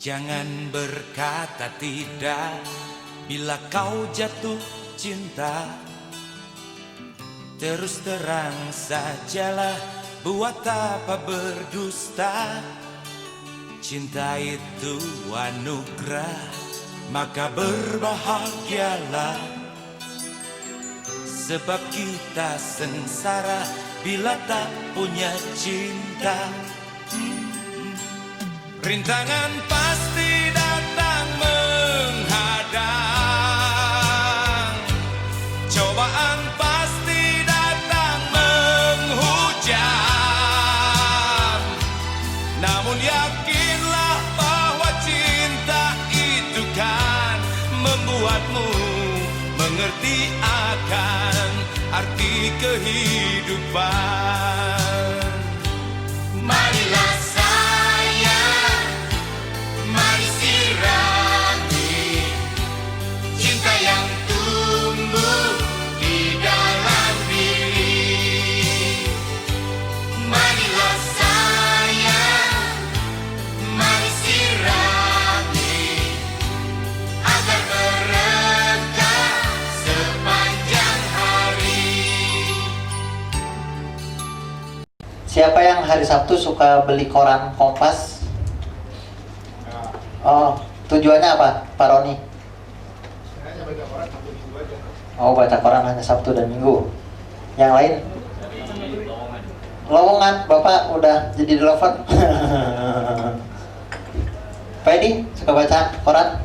Jangan berkata tidak bila kau jatuh cinta. Terus terang sajalah, buat apa berdusta. Cinta itu anugerah, maka berbahagialah. Sebab kita sengsara bila tak punya cinta. Rintangan pasti datang menghadang, cobaan pasti datang menghujam. Namun yakinlah bahwa cinta itu kan membuatmu mengerti akan arti kehidupan. Marilah sayang, mari sirami cinta yang tumbuh di dalam diri. Marilah sayang, mari sirami agar berkah sepanjang hari. Siapa yang hari Sabtu suka beli koran Kompas? Oh, tujuannya apa, Pak Roni? Oh, baca koran hanya Sabtu dan Minggu. Yang lain? Lowongan, Bapak udah jadi lover? Pak Edi, suka baca koran?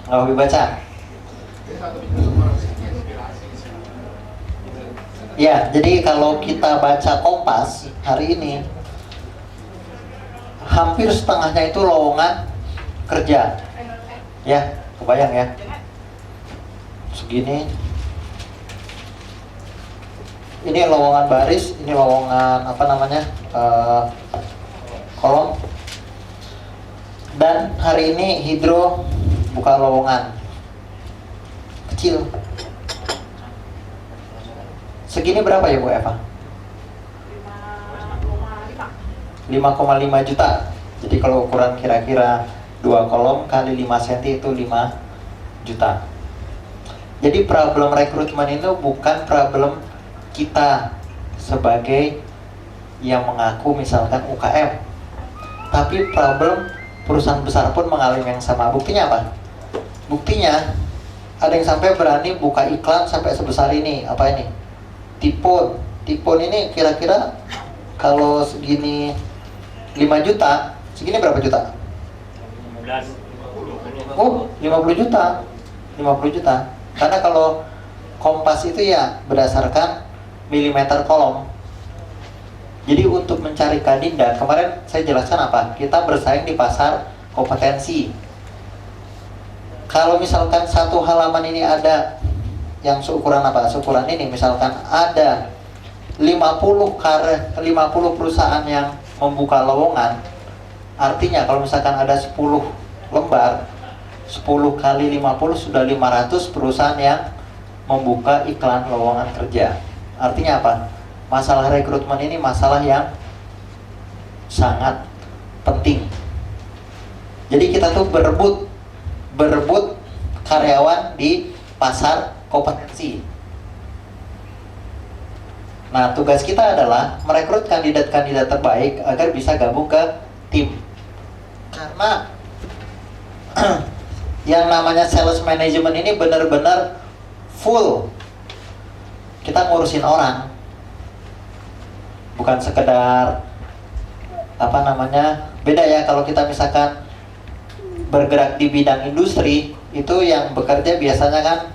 Nggak hobi baca? Ya, jadi kalau kita baca Kompas hari ini, hampir setengahnya itu lowongan kerja. Ya, kebayang ya. Segini. Ini lowongan baris, ini lowongan apa namanya? Kolom. Dan hari ini Hidro buka lowongan kecil. Segini berapa ya Bu Eva? 5,5 juta. Jadi kalau ukuran kira-kira 2 kolom kali 5 cm itu 5 juta. Jadi problem rekrutmen itu bukan problem kita sebagai yang mengaku misalkan UKM, tapi problem perusahaan besar pun mengalami yang sama. Buktinya apa? Buktinya ada yang sampai berani buka iklan sampai sebesar ini. Apa ini? Tipon. Tipon ini kira-kira kalau segini 5 juta, segini berapa juta? 15. Oh, 50 juta. 50 juta. Karena kalau Kompas itu ya berdasarkan milimeter kolom. Jadi untuk mencari Kadinda, kemarin saya jelaskan apa? Kita bersaing di pasar kompetensi. Kalau misalkan satu halaman ini ada yang seukuran apa? Seukuran ini misalkan ada 50 perusahaan yang membuka lowongan. Artinya kalau misalkan ada 10 lembar, 10 kali 50 sudah 500 perusahaan yang membuka iklan lowongan kerja. Artinya apa? Masalah rekrutmen ini masalah yang sangat penting. Jadi kita tuh berebut karyawan di pasar kompetensi. Nah, tugas kita adalah merekrut kandidat-kandidat terbaik agar bisa gabung ke tim. Karena yang namanya sales management ini benar-benar full. Kita ngurusin orang. Bukan sekedar apa namanya? Beda ya kalau kita misalkan bergerak di bidang industri, itu yang bekerja biasanya kan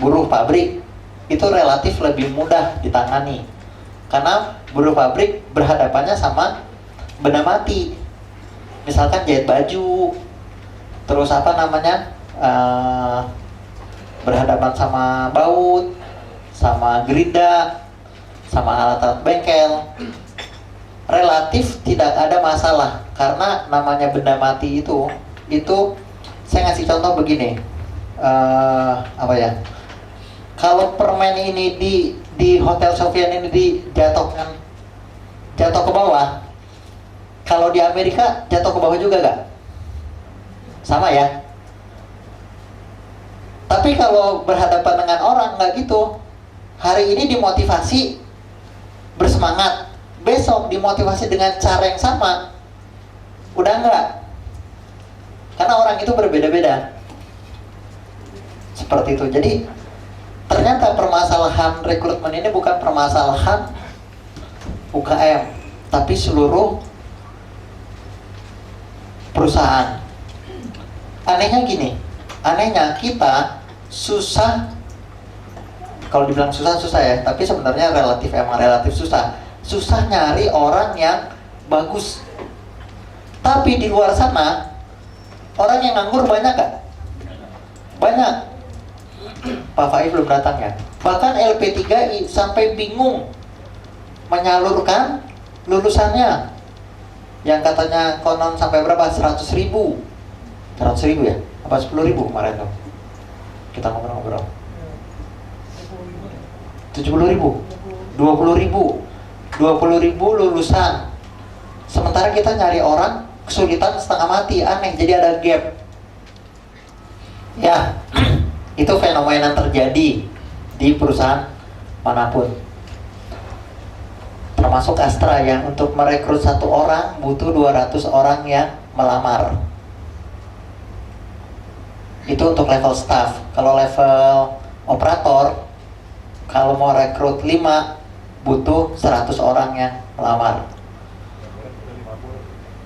buruh pabrik. Itu relatif lebih mudah ditangani karena buruh pabrik berhadapannya sama benda mati. Misalkan jahit baju, terus apa namanya berhadapan sama baut, sama gerinda, sama alat-alat bengkel. Relatif tidak ada masalah karena namanya benda mati itu saya ngasih contoh begini. Apa ya? Kalau permen ini di Hotel Sofian ini jatuh ke bawah, kalau Kalau di Amerika jatuh ke bawah juga gak? Sama ya. Tapi kalau berhadapan dengan orang nggak gitu. Hari ini dimotivasi bersemangat, besok dimotivasi dengan cara yang sama, udah enggak. Karena orang itu berbeda-beda. Seperti itu. Jadi ternyata permasalahan rekrutmen ini bukan permasalahan UKM, tapi seluruh perusahaan. Anehnya gini, anehnya kita susah, kalau dibilang susah ya, tapi sebenarnya emang relatif susah nyari orang yang bagus. Tapi di luar sana orang yang nganggur banyak gak? Banyak. Pak Faiz belum datang ya. Bahkan LP3I sampai bingung menyalurkan lulusannya yang katanya konon sampai berapa? 100.000 ya? Apa 10.000 kemarin tuh? Kita ngobrol-ngobrol 70.000, 20.000 lulusan. Sementara kita nyari orang kesulitan setengah mati, aneh. Jadi ada gap. Ya, itu fenomena yang terjadi di perusahaan manapun. Termasuk Astra yang untuk merekrut satu orang butuh 200 orang yang melamar. Itu untuk level staff. Kalau level operator, kalau mau rekrut 5 butuh 100 orang yang melamar.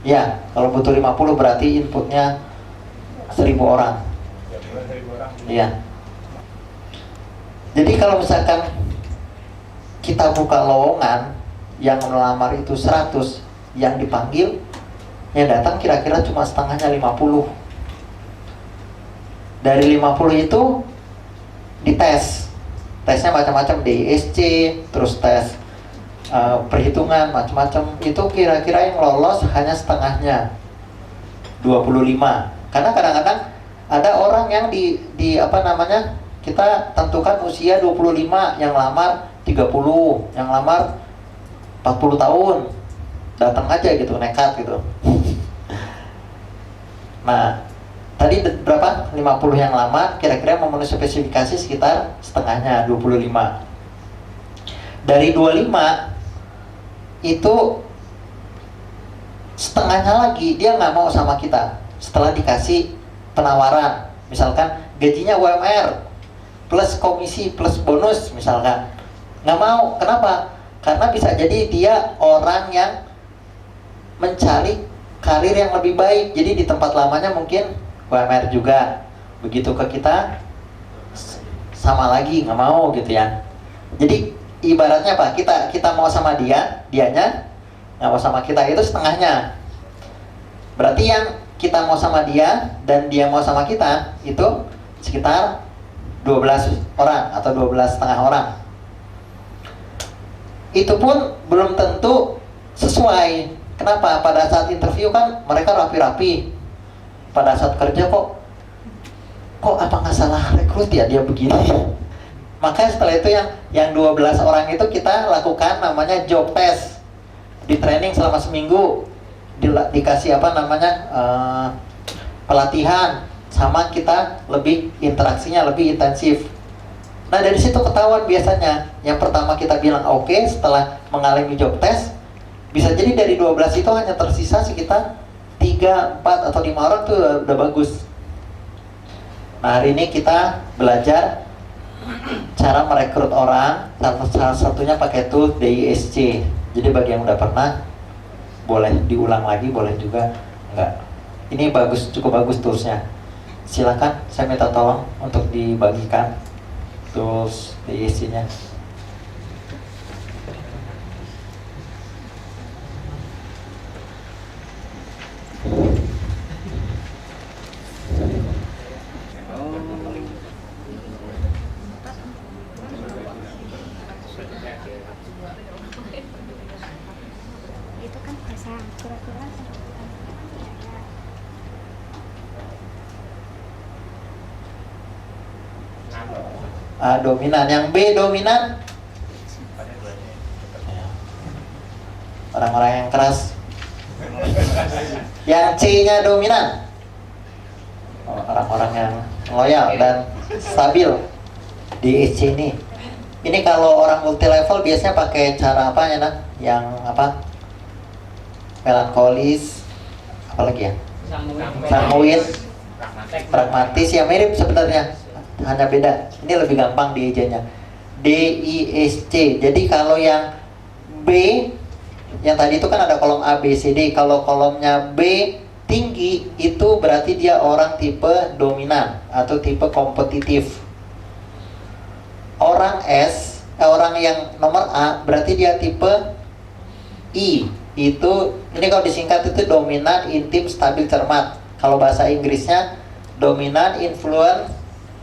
Ya, kalau butuh 50 berarti inputnya 1.000 orang. Iya. Jadi kalau misalkan kita buka lowongan yang melamar itu 100, yang dipanggil, yang datang kira-kira cuma setengahnya 50. Dari 50 itu dites. Tesnya macam-macam, DISC, terus tes perhitungan macam-macam. Itu kira-kira yang lolos hanya setengahnya, 25. Karena kadang-kadang ada orang yang di kita tentukan usia 25, yang lamar 30, yang lamar 40 tahun. Datang aja gitu, nekat gitu. Nah, tadi berapa? 50 yang lamar, kira-kira memenuhi spesifikasi sekitar setengahnya, 25. Dari 25 itu setengahnya lagi dia nggak mau sama kita setelah dikasih penawaran. Misalkan gajinya UMR plus komisi plus bonus misalkan, nggak mau. Kenapa? Karena bisa jadi dia orang yang mencari karir yang lebih baik. Jadi di tempat lamanya mungkin UMR juga, begitu ke kita sama lagi, nggak mau gitu ya. Jadi ibaratnya apa? Kita mau sama dianya nggak mau sama kita, itu setengahnya. Berarti yang kita mau sama dia dan dia mau sama kita itu sekitar 12 orang atau 12,5 orang. Itu pun belum tentu sesuai. Kenapa? Pada saat interview kan mereka rapi-rapi. Pada saat kerja kok apa nggak salah rekrut ya dia begini. Makanya setelah itu yang 12 orang itu kita lakukan namanya job test. Di training selama seminggu, dikasih pelatihan, sama kita lebih interaksinya lebih intensif. Nah dari situ ketahuan biasanya. Yang pertama kita bilang oke, setelah mengalami job test, bisa jadi dari 12 itu hanya tersisa sekitar 3, 4 atau 5 orang tuh udah bagus. Nah hari ini kita belajar cara merekrut orang, salah satunya pakai tool DISC. Jadi bagi yang udah pernah, boleh diulang lagi, boleh juga enggak. Ini cukup bagus toolsnya. Silakan, saya minta tolong untuk dibagikan tools DISC-nya. Itu kan pasang kira-kira Dominan, yang B dominan. Orang-orang yang keras. Yang C-nya dominan, orang-orang yang loyal dan stabil di C ini. Ini kalau orang multi level biasanya pakai cara apa ya, nah? Yang apa? Melankolis, apalagi ya? Sanguin, pragmatis, ya mirip sebenarnya, hanya beda. Ini lebih gampang di EJ-nya. D, I, S, C. Jadi kalau yang B, yang tadi itu kan ada kolom A, B, C, D. Kalau kolomnya B tinggi, itu berarti dia orang tipe dominan atau tipe kompetitif. Orang yang nomor A berarti dia tipe I. Ini kalau disingkat itu dominan, intim, stabil, cermat. Kalau bahasa Inggrisnya dominan, influence,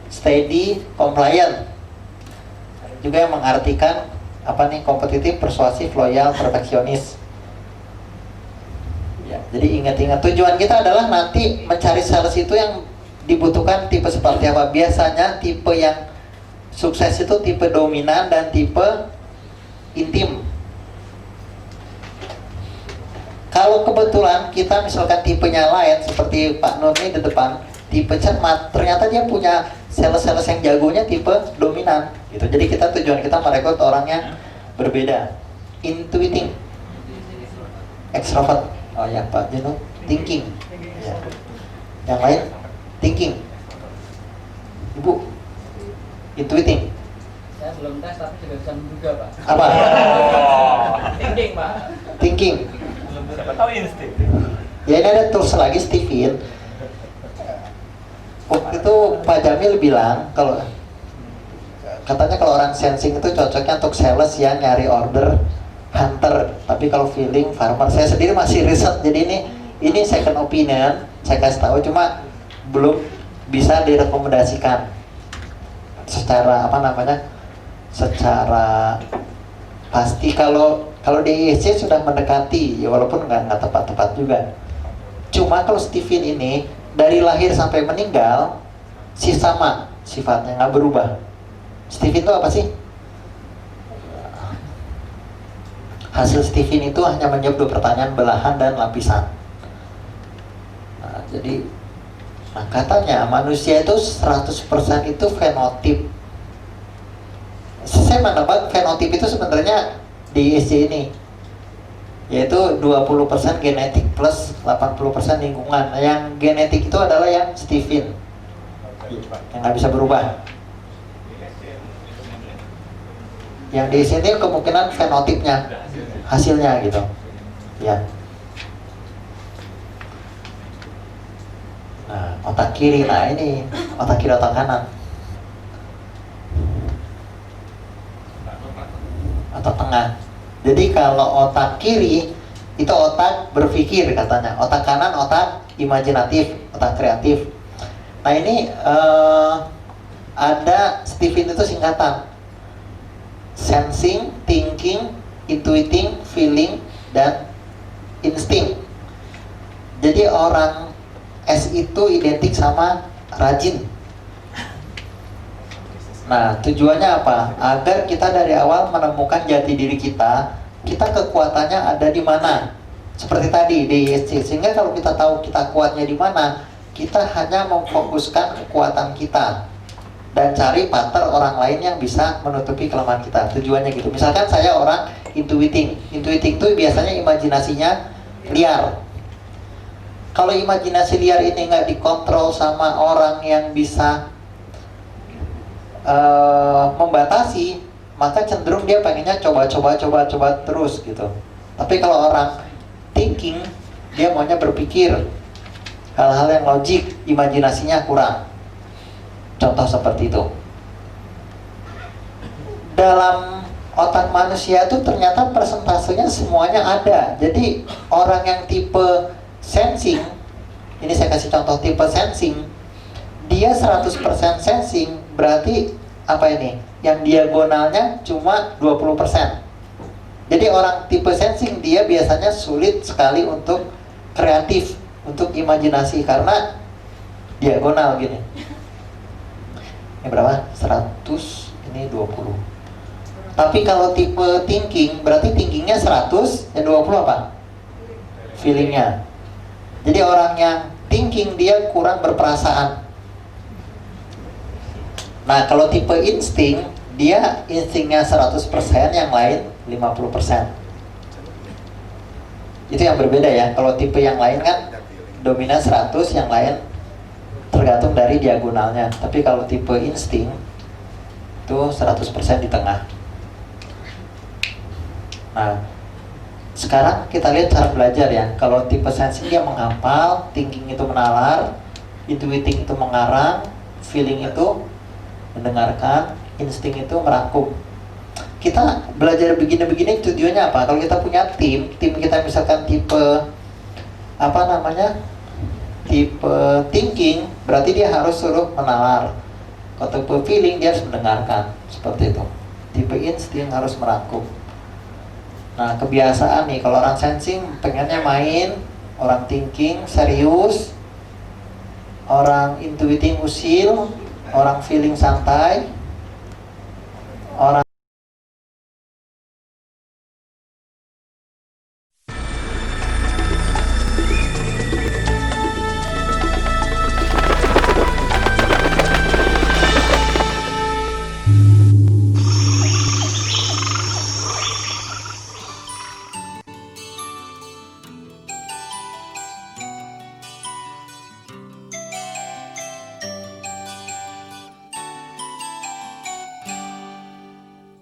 steady, compliant. Juga yang mengartikan apa nih, kompetitif, persuasif, loyal, perfeksionis. Ya, jadi ingat-ingat tujuan kita adalah nanti mencari sales itu yang dibutuhkan tipe seperti apa. Biasanya tipe yang sukses itu tipe dominan dan tipe intim. Kalau kebetulan kita misalkan tipenya lain seperti Pak Nur ini di depan, tipe cermat, ternyata dia punya sales-sales yang jagonya tipe dominan gitu. Jadi tujuan kita merekrut orang yang berbeda. Intuiting, extrovert. Oh ya Pak Jeno, thinking. Ya. Yang lain thinking. Ibu, intuiting. Saya belum tes tapi juga bisa menduga, Pak. Apa? Thinking, Pak. Thinking. Siapa tahu insting. Ya ini ada tools lagi, Stephen. Waktu itu Pak Jamil bilang katanya kalau orang sensing itu cocoknya untuk sales yang nyari order, hunter. Tapi kalau feeling, farmer. Saya sendiri masih riset, jadi ini second opinion. Saya kasih tahu, cuma belum bisa direkomendasikan secara secara pasti. Kalau di ISC sudah mendekati, ya walaupun nggak tepat-tepat juga. Cuma kalau Stephen ini dari lahir sampai meninggal sama sifatnya, nggak berubah. Stephen itu apa sih? Hasil Stephen itu hanya menjawab 2 pertanyaan, belahan dan lapisan. Nah, jadi katanya manusia itu 100% itu fenotip. Saya mendapat fenotip itu sebenarnya di ISC ini, yaitu 20% genetik plus 80% lingkungan. Yang genetik itu adalah yang Stephen, yang nggak bisa berubah. Yang di sini kemungkinan fenotipnya, hasilnya gitu, ya. Nah, otak kiri, ini otak kiri, otak kanan, otak tengah. Jadi kalau otak kiri itu otak berpikir katanya, otak kanan otak imajinatif, otak kreatif. Nah ini ada Stephen itu singkatan: sensing, thinking, intuiting, feeling, dan insting. Jadi orang S itu identik sama rajin. Nah, tujuannya apa? Agar kita dari awal menemukan jati diri kita kekuatannya ada di mana. Seperti tadi di ISC, sehingga kalau kita tahu kita kuatnya di mana, kita hanya memfokuskan kekuatan kita dan cari partner orang lain yang bisa menutupi kelemahan kita. Tujuannya gitu. Misalkan saya orang intuiting. Intuiting itu biasanya imajinasinya liar. Kalau imajinasi liar ini nggak dikontrol sama orang yang bisa membatasi, maka cenderung dia pengennya coba terus gitu. Tapi kalau orang thinking, dia maunya berpikir hal-hal yang logik, imajinasinya kurang. Contoh seperti itu. Dalam otak manusia itu ternyata persentasenya semuanya ada. Jadi orang yang tipe sensing, ini saya kasih contoh tipe sensing, dia 100% sensing, berarti apa ini? Yang diagonalnya cuma 20%. Jadi orang tipe sensing dia biasanya sulit sekali untuk kreatif, untuk imajinasi karena diagonal gini. Ini berapa? 100, ini 20. Tapi kalau tipe thinking, berarti thinkingnya 100, yang 20 apa? Feelingnya. Jadi orang yang thinking dia kurang berperasaan. Nah, kalau tipe insting, dia instingnya 100%, yang lain 50%. Itu yang berbeda ya. Kalau tipe yang lain kan dominan 100, yang lain tergantung dari diagonalnya. Tapi kalau tipe insting itu 100% di tengah. Nah, sekarang kita lihat cara belajar ya. Kalau tipe sensing dia menghafal, thinking itu menalar, intuiting itu mengarang, feeling itu mendengarkan, insting itu merangkum. Kita belajar begini-begini tujuannya apa? Kalau kita punya tim kita misalkan tipe tipe thinking, berarti dia harus suruh menalar. Kalau tipe feeling dia harus mendengarkan, seperti itu. Tipe insting harus merangkum. Nah, kebiasaan nih, kalau orang sensing pengennya main, orang thinking serius, orang intuiting usil, orang feeling santai, orang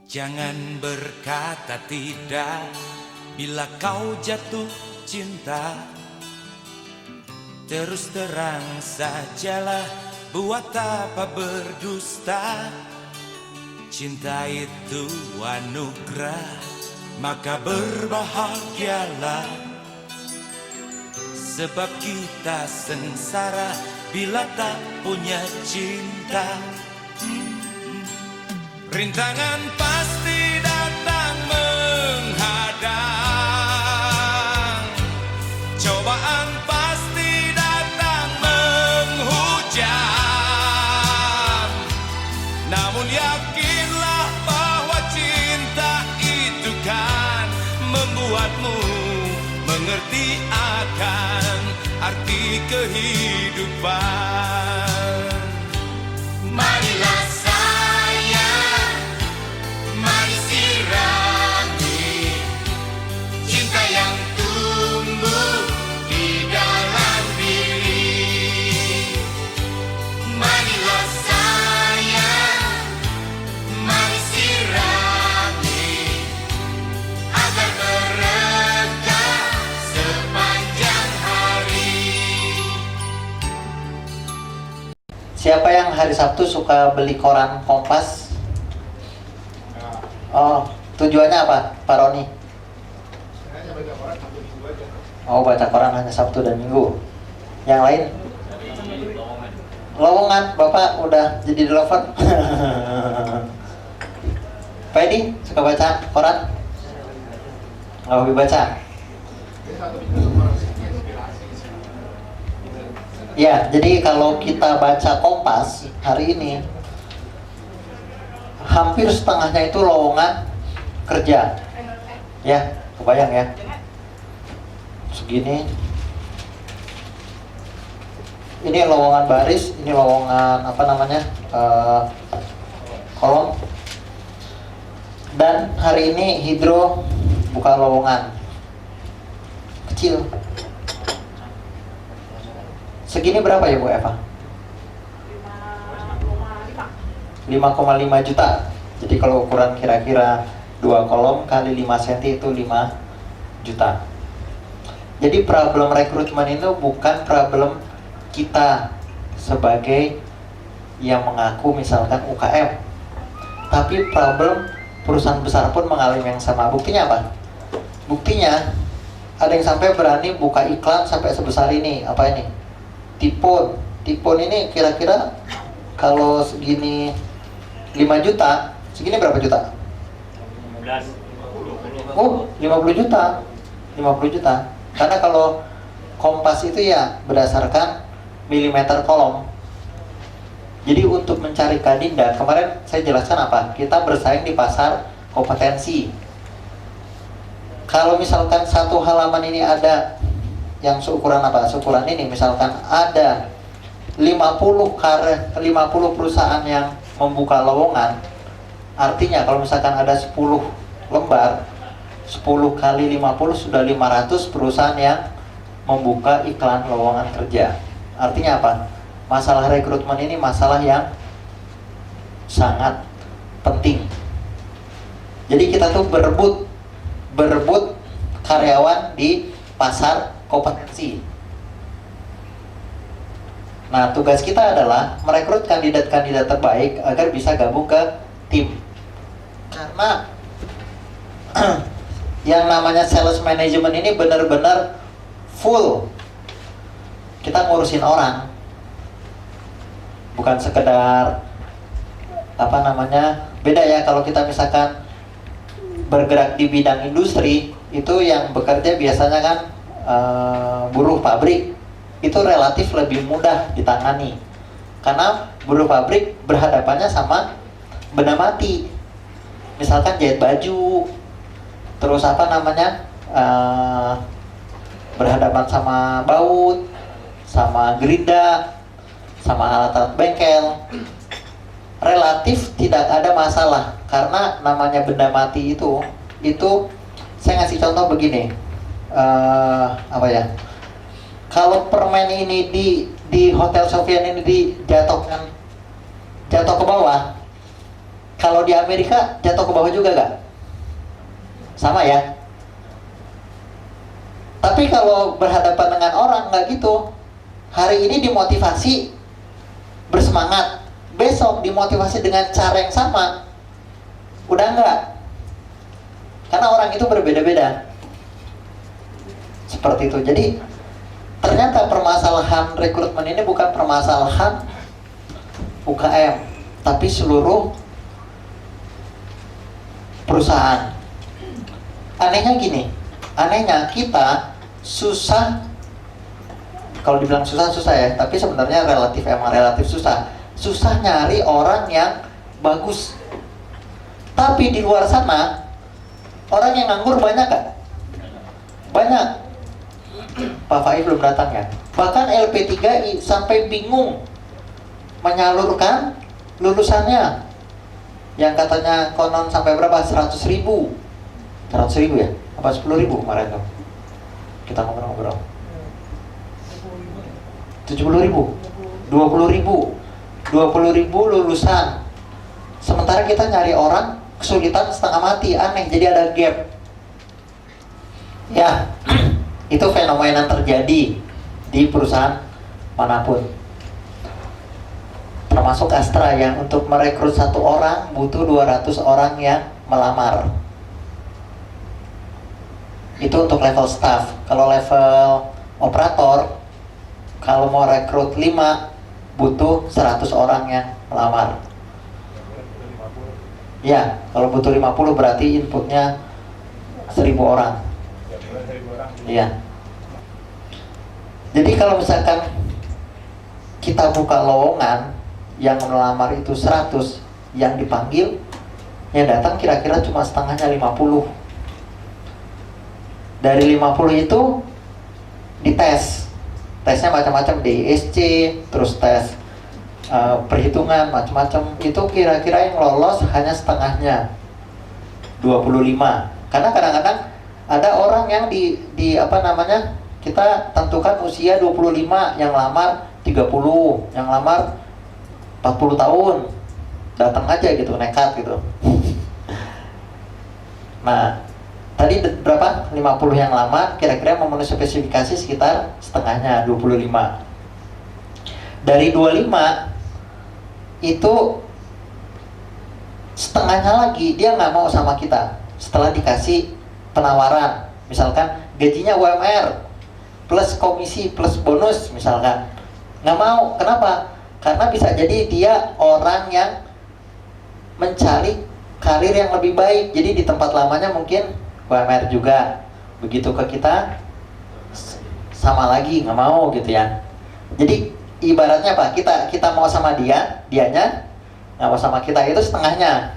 Jangan berkata tidak bila kau jatuh cinta. Terus terang sajalah, buat apa berdusta. Cinta itu anugerah, maka berbahagialah. Sebab kita sengsara bila tak punya cinta. Rintangan pasti datang menghadang, cobaan pasti datang menghujam. Namun yakinlah bahwa cinta itu kan membuatmu mengerti akan arti kehidupan. Marilah sayang, mari sirami cinta yang tumbuh di dalam diri. Marilah sayang, mari sirami agar berkah sepanjang hari. siapa yang hari Sabtu suka beli koran Kompas? Oh, tujuannya apa, Pak Roni? Oh, baca koran hanya Sabtu dan Minggu. Yang lain? Lowongan, Bapak udah jadi developer. Pak Edi, suka baca koran? Nggak hobi baca? Ya, jadi kalau kita baca Kompas hari ini, hampir setengahnya itu lowongan kerja. Ya, kebayang ya. Segini. Ini lowongan baris, ini lowongan kolom. Dan hari ini Hidro buka lowongan kecil. Segini berapa ya Bu Eva? 5,5 juta. Jadi kalau ukuran kira-kira 2 kolom kali 5 cm itu 5 juta. Jadi problem rekrutmen itu bukan problem kita sebagai yang mengaku misalkan UKM, tapi problem perusahaan besar pun mengalami yang sama. Buktinya apa? Buktinya ada yang sampai berani buka iklan sampai sebesar ini. Apa ini? Tipon. Tipon ini kira-kira kalau segini 5 juta, segini berapa juta? 15. Oh, 50 juta. 50 juta. Karena kalau Kompas itu ya berdasarkan milimeter kolom. Jadi untuk mencari kandidat, kemarin saya jelaskan apa? Kita bersaing di pasar kompetensi. Kalau misalkan satu halaman ini ada yang seukuran apa? Seukuran ini misalkan ada 50 perusahaan yang membuka lowongan. Artinya kalau misalkan ada 10 lembar, 10 kali 50 sudah 500 perusahaan yang membuka iklan lowongan kerja. Artinya apa? Masalah rekrutmen ini masalah yang sangat penting. Jadi kita tuh berebut karyawan di pasar kompetensi. Nah, tugas kita adalah merekrut kandidat-kandidat terbaik agar bisa gabung ke tim. Karena yang namanya sales management ini benar-benar full. Kita ngurusin orang. Bukan sekedar beda ya kalau kita misalkan bergerak di bidang industri, itu yang bekerja biasanya kan buruh pabrik. Itu relatif lebih mudah ditangani karena buruh pabrik berhadapannya sama benda mati. Misalkan jahit baju, terus berhadapan sama baut, sama gerinda, sama alat-alat bengkel. Relatif tidak ada masalah karena namanya benda mati itu saya ngasih contoh begini. Kalau permen ini di Hotel Sofian ini jatuh ke bawah, kalau di Amerika jatuh ke bawah juga gak? Sama ya. Tapi kalau berhadapan dengan orang nggak gitu. Hari ini dimotivasi bersemangat, besok dimotivasi dengan cara yang sama, udah enggak. Karena orang itu berbeda-beda. Seperti itu. Jadi ternyata permasalahan rekrutmen ini bukan permasalahan UKM, tapi seluruh perusahaan. Anehnya kita susah, kalau dibilang susah ya, tapi sebenarnya relatif susah nyari orang yang bagus. Tapi di luar sana orang yang nganggur banyak gak? Banyak. Pak Faiz belum datang ya. Bahkan LP3I sampai bingung menyalurkan lulusannya yang katanya konon sampai berapa? 100.000 ya? Apa 10.000 kemarin tuh? Kita ngobrol-ngobrol 70.000 20.000 lulusan. Sementara kita nyari orang kesulitan setengah mati. Aneh, jadi ada gap ya. Itu fenomena terjadi di perusahaan manapun, termasuk Astra yang untuk merekrut 1 orang butuh 200 orang yang melamar. Itu untuk level staff. Kalau level operator, kalau mau rekrut 5 butuh 100 orang yang melamar. Ya, kalau butuh 50 berarti inputnya 1.000 orang. Iya. Jadi kalau misalkan kita buka lowongan yang melamar itu 100, yang dipanggil, yang datang kira-kira cuma setengahnya 50. Dari 50 itu dites. Tesnya macam-macam, DISC, terus tes perhitungan macam-macam. Itu kira-kira yang lolos hanya setengahnya, 25. Karena kadang-kadang ada orang yang kita tentukan usia 25, yang lamar 30, yang lamar 40 tahun. Datang aja gitu, nekat gitu. Nah, tadi berapa? 50 yang lamar, kira-kira memenuhi spesifikasi sekitar setengahnya, 25. Dari 25 itu setengahnya lagi dia nggak mau sama kita setelah dikasih penawaran, misalkan gajinya UMR plus komisi plus bonus misalkan, nggak mau. Kenapa? Karena bisa jadi dia orang yang mencari karir yang lebih baik. Jadi di tempat lamanya mungkin UMR juga, begitu ke kita sama lagi, nggak mau gitu ya. Jadi ibaratnya apa? Kita mau sama dianya nggak mau sama kita, itu setengahnya.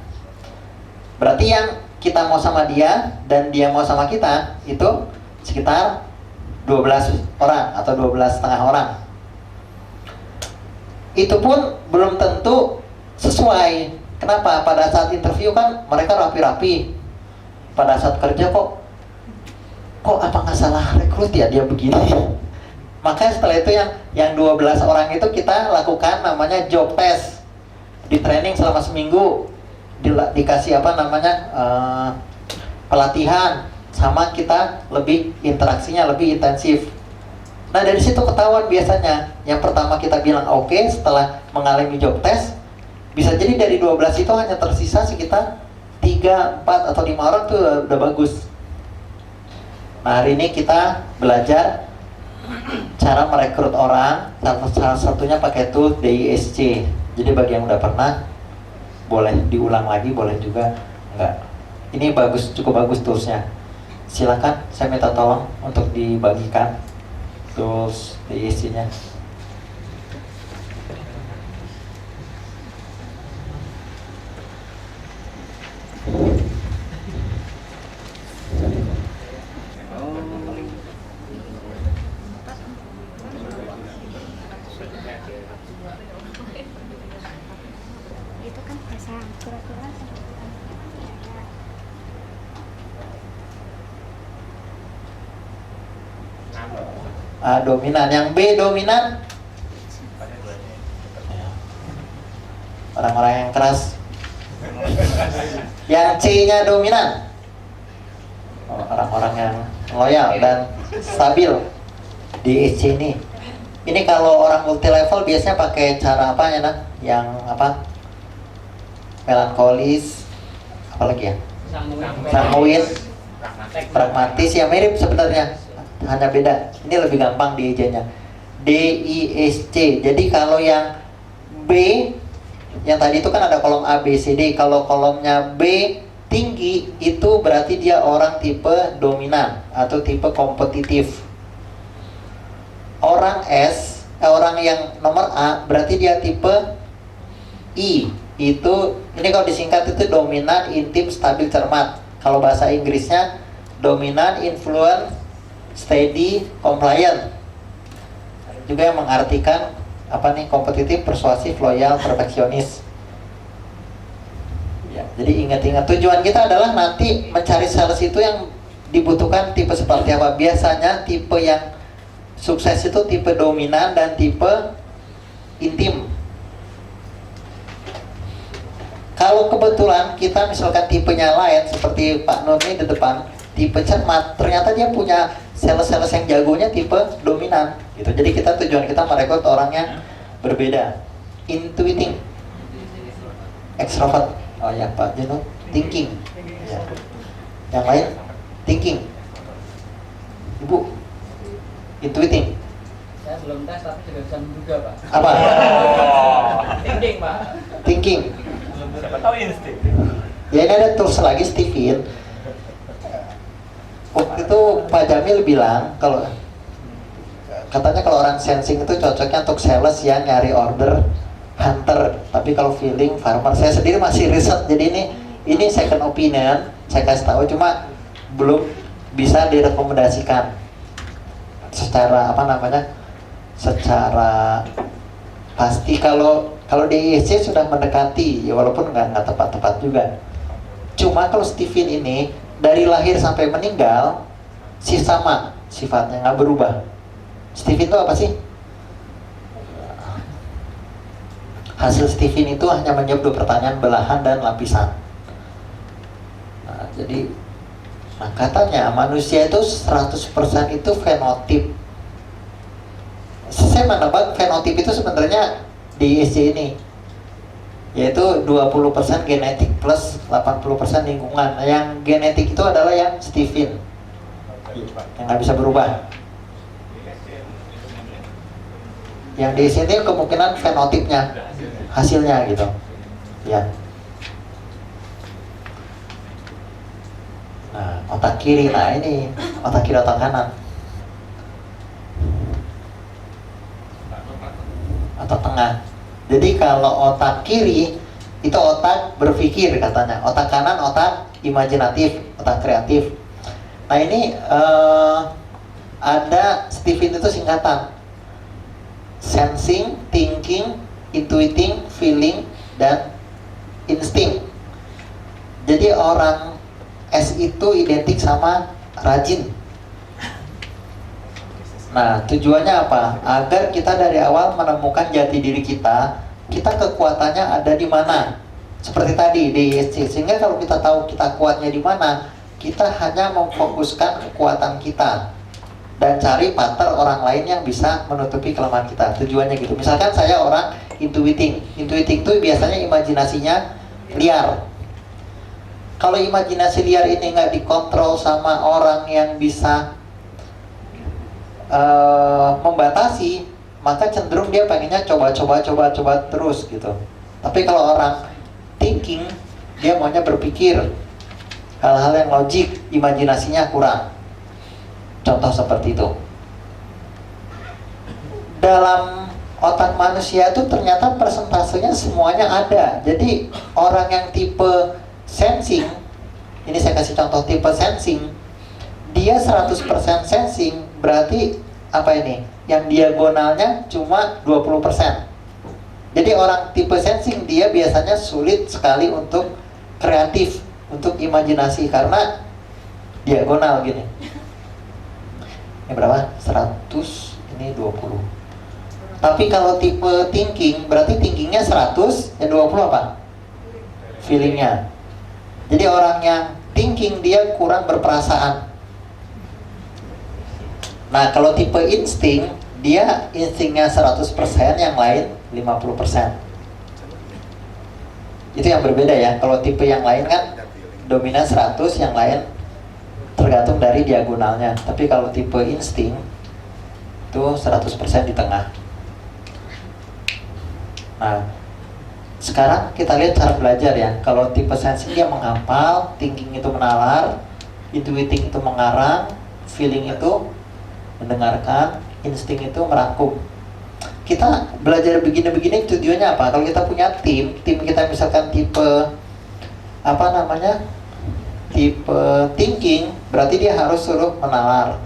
Berarti yang kita mau sama dia dan dia mau sama kita itu sekitar 12 orang atau 12 setengah orang. Itu pun belum tentu sesuai. Kenapa? Pada saat interview kan mereka rapi-rapi. Pada saat kerja kok apa nggak salah rekrut ya dia begini. Makanya setelah itu yang 12 orang itu kita lakukan namanya job test. Di training selama seminggu, dikasih pelatihan, sama kita lebih interaksinya lebih intensif. Nah dari situ ketahuan biasanya. Yang pertama kita bilang oke, setelah mengalami job test, bisa jadi dari 12 itu hanya tersisa sekitar 3, 4 atau 5 orang tuh udah bagus. Nah hari ini kita belajar cara merekrut orang, salah satunya pakai tool DISC. Jadi bagi yang udah pernah, boleh diulang lagi, boleh juga enggak. Ini cukup bagus toolsnya. Silakan, saya minta tolong untuk dibagikan tools DISC-nya. Itu kan bahasa kura-kura. Dominan. Yang B dominan, orang-orang yang keras. Yang C-nya dominan, orang-orang yang loyal dan stabil. Di EC ini kalau orang multi level biasanya pakai cara apa ya, nah? Yang apa? Melankolis, apalagi ya? Sanguin, pragmatis, ya mirip sebenarnya. Hanya beda, ini lebih gampang di EJ-nya. DISC. Jadi kalau yang B, yang tadi itu kan ada kolom A, B, C, D. Kalau kolomnya B tinggi, itu berarti dia orang tipe dominan atau tipe kompetitif. Orang orang yang nomor A berarti dia tipe I. Ini kalau disingkat itu dominan, intim, stabil, cermat. Kalau bahasa Inggrisnya dominan, influence, steady, compliant. Juga yang mengartikan kompetitif, persuasif, loyal, perfeksionis. Ya, jadi ingat-ingat tujuan kita adalah nanti mencari sales itu yang dibutuhkan tipe seperti apa. Biasanya tipe yang sukses itu tipe dominan dan tipe intim. Kalau kebetulan kita misalkan tipenya lain seperti Pak Nur ini di depan, tipe cermat, ternyata dia punya sales-sales yang jagonya tipe dominan gitu. Jadi tujuan kita merekrut orang yang berbeda. Intuiting, extrovert. Oh ya Pak Jeno, thinking. Ya. Yang lain thinking. Ibu intuiting. Saya belum tes tapi juga bisa menduga Pak. Apa? Thinking Pak. Thinking. Siapa tahu insting. Ya ini ada tools lagi, Steven. Waktu itu Pak Jamil bilang katanya kalau orang sensing itu cocoknya untuk sales yang nyari order, hunter. Tapi kalau feeling, farmer. Saya sendiri masih riset, jadi ini second opinion. Saya kasih tahu, cuma belum bisa direkomendasikan secara secara pasti. Kalau DISC sudah mendekati, ya walaupun nggak tepat-tepat juga. Cuma kalau Steven ini dari lahir sampai meninggal sama sifatnya, nggak berubah. Steven itu apa sih? Hasil Steven itu hanya menjawab 2 pertanyaan, belahan dan lapisan. Nah, katanya manusia itu 100% itu fenotip. Saya menebak fenotip itu sebenarnya di ISC ini, yaitu 20% genetik plus 80% lingkungan. Yang genetik itu adalah yang Steven, yang nggak bisa berubah. Yang di sini kemungkinan fenotipnya, hasilnya gitu, ya. Nah, otak kiri, ini otak kiri, otak kanan, atau tengah. Jadi kalau otak kiri itu otak berpikir katanya, otak kanan otak imajinatif, otak kreatif. Nah ini ada Steven itu singkatan sensing, thinking, intuiting, feeling, dan insting. Jadi orang S itu identik sama rajin. Nah, tujuannya apa? Agar kita dari awal menemukan jati diri kita kekuatannya ada di mana. Seperti tadi di ISC, sehingga kalau kita tahu kita kuatnya di mana, kita hanya memfokuskan kekuatan kita dan cari partner orang lain yang bisa menutupi kelemahan kita. Tujuannya gitu. Misalkan saya orang intuiting. Intuiting itu biasanya imajinasinya liar. Kalau imajinasi liar ini nggak dikontrol sama orang yang bisa membatasi, maka cenderung dia pengennya coba terus gitu. Tapi kalau orang thinking, dia maunya berpikir hal-hal yang logik, imajinasinya kurang. Contoh seperti itu. Dalam otak manusia itu ternyata persentasenya semuanya ada. Jadi orang yang tipe sensing, ini saya kasih contoh tipe sensing, dia 100% sensing, berarti apa ini? Yang diagonalnya cuma 20%. Jadi orang tipe sensing dia biasanya sulit sekali untuk kreatif, untuk imajinasi karena diagonal gini. Ini berapa? 100, ini 20. Tapi kalau tipe thinking, berarti thinkingnya 100, yang 20 apa? Feelingnya. Jadi orang yang thinking dia kurang berperasaan. Nah, kalau tipe insting, dia instingnya 100%, yang lain 50%. Itu yang berbeda ya. Kalau tipe yang lain kan dominan 100, yang lain tergantung dari diagonalnya. Tapi kalau tipe insting itu 100% di tengah. Nah, sekarang kita lihat cara belajar ya. Kalau tipe sensing dia menghafal, thinking itu menalar, intuiting itu mengarang, feeling itu mendengarkan, insting itu merangkum. Kita belajar begini-begini tujuannya apa? Kalau kita punya tim kita misalkan tipe tipe thinking, berarti dia harus suruh menalar.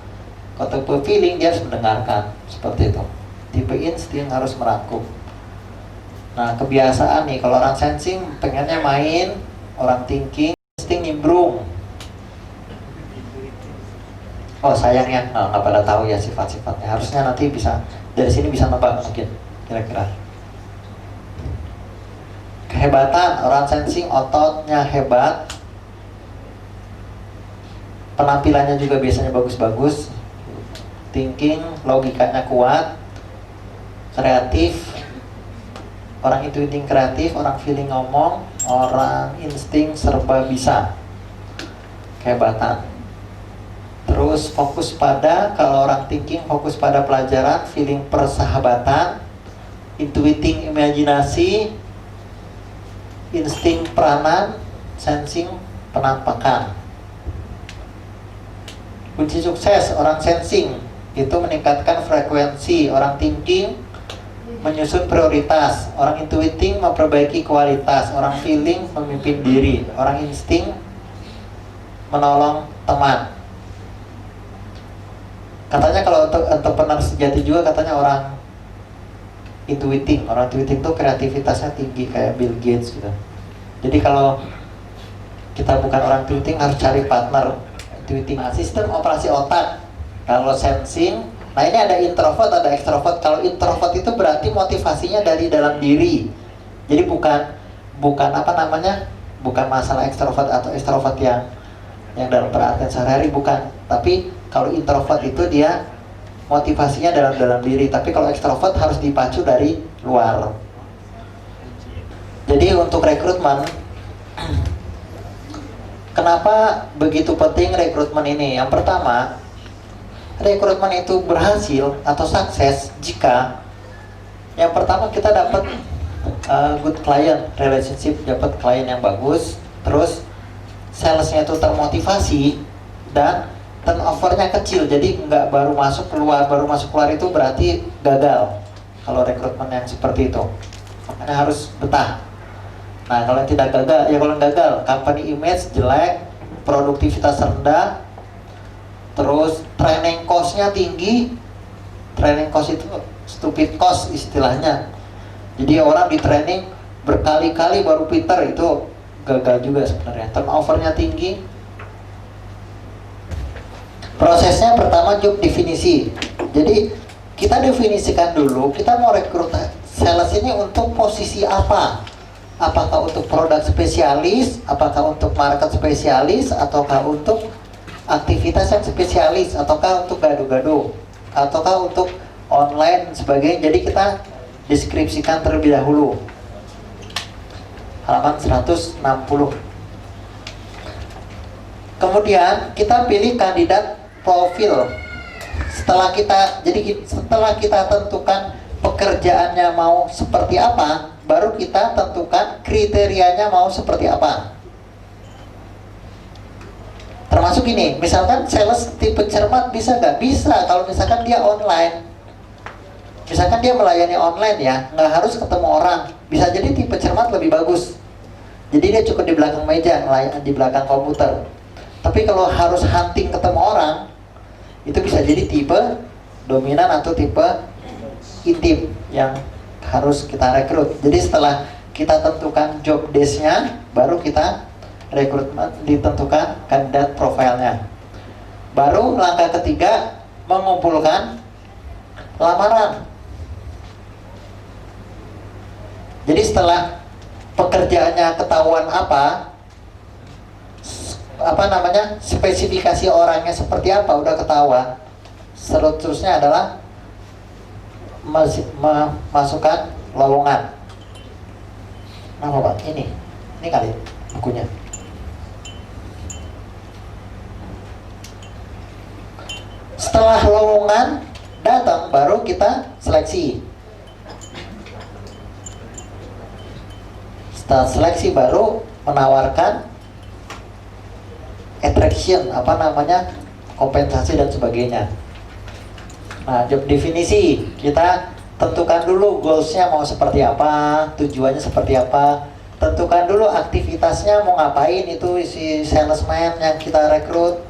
Kalau tipe feeling dia harus mendengarkan, seperti itu. Tipe insting harus merangkum. Nah, kebiasaan nih, kalau orang sensing pengennya main, orang thinking insting nimbrung. Oh sayangnya nggak pada tahu ya sifat-sifatnya. Harusnya nanti bisa dari sini bisa nebak mungkin kira-kira. Kehebatan orang sensing, ototnya hebat, penampilannya juga biasanya bagus-bagus. Thinking, logikanya kuat, kreatif. Orang intuiting kreatif, orang feeling ngomong, orang insting serba bisa. Kehebatan. Terus fokus pada, kalau orang thinking fokus pada pelajaran, feeling persahabatan, intuiting imajinasi, insting peranan, sensing penampakan. Kunci sukses orang sensing itu meningkatkan frekuensi, orang thinking menyusun prioritas, orang intuiting memperbaiki kualitas, orang feeling memimpin diri, orang insting menolong teman. Katanya kalau untuk entrepreneur sejati juga katanya orang intuiting itu kreativitasnya tinggi kayak Bill Gates gitu. Jadi kalau kita bukan orang intuiting harus cari partner intuiting. Nah, sistem operasi otak kalau sensing, nah ini ada introvert ada extrovert. Kalau introvert itu berarti motivasinya dari dalam diri. Jadi bukan bukan masalah extrovert atau extrovert yang dalam perhatian sehari-hari, bukan. Tapi kalau introvert itu dia motivasinya dalam diri, tapi kalau ekstrovert harus dipacu dari luar. Jadi untuk rekrutmen, kenapa begitu penting rekrutmen ini? Yang pertama, rekrutmen itu berhasil atau sukses jika yang pertama kita dapat good client relationship, dapat klien yang bagus, terus salesnya itu termotivasi dan turnovernya kecil, jadi nggak baru masuk keluar itu berarti gagal. Kalau rekrutmen yang seperti itu, makanya harus betah. Nah kalau tidak gagal, ya kalau gagal, company image jelek, produktivitas rendah, terus training cost-nya tinggi. Training cost itu stupid cost istilahnya. Jadi orang di training berkali-kali baru pintar, itu gagal juga sebenarnya. Turnover-nya tinggi. Prosesnya pertama job definisi. Jadi kita definisikan dulu kita mau rekrut sales ini untuk posisi apa. Apakah untuk produk spesialis, apakah untuk market spesialis, ataukah untuk aktivitas yang spesialis, ataukah untuk gado-gado, ataukah untuk online dan sebagainya. Jadi kita deskripsikan terlebih dahulu. Halaman 160. Kemudian kita pilih kandidat profil. Setelah kita tentukan pekerjaannya mau seperti apa, baru kita tentukan kriterianya mau seperti apa. Termasuk ini, misalkan sales tipe cermat bisa nggak? Bisa, kalau misalkan dia online. Misalkan dia melayani online ya, nggak harus ketemu orang. Bisa jadi tipe cermat lebih bagus. Jadi dia cukup di belakang meja, di belakang komputer. Tapi kalau harus hunting ketemu orang, itu bisa jadi tipe dominan atau tipe intim yang harus kita rekrut. Jadi setelah kita tentukan job desk-nya, baru kita rekrutmen, ditentukan kandidat profilnya. Baru langkah ketiga, mengumpulkan lamaran. Jadi setelah pekerjaannya ketahuan apa namanya, spesifikasi orangnya seperti apa udah ketahuan, seterusnya adalah masukkan lowongan. Apa Pak? Ini kali bukunya. Setelah lowongan datang, baru kita seleksi. Setelah seleksi baru menawarkan attraction, kompensasi dan sebagainya. Nah, job definisi kita tentukan dulu goalsnya mau seperti apa, tujuannya seperti apa. Tentukan dulu aktivitasnya mau ngapain, itu si salesman yang kita rekrut.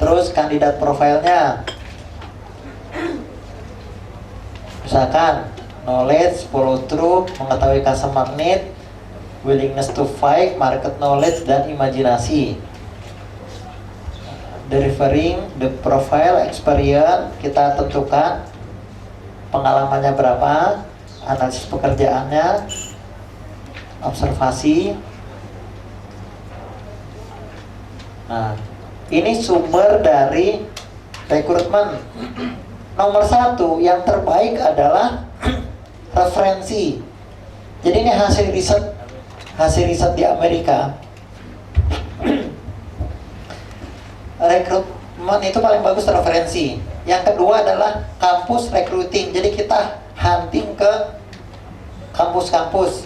Terus kandidat profilnya, misalkan knowledge, follow through, mengetahui customer need, willingness to fight, market knowledge, dan imajinasi. Delivering the profile experience, kita tentukan pengalamannya berapa, analisis pekerjaannya, observasi. Nah, ini sumber dari rekrutmen. Nomor 1 yang terbaik adalah referensi. Jadi ini hasil riset di Amerika. Rekrutmen itu paling bagus referensi. Yang kedua adalah kampus recruiting. Jadi kita hunting ke kampus-kampus.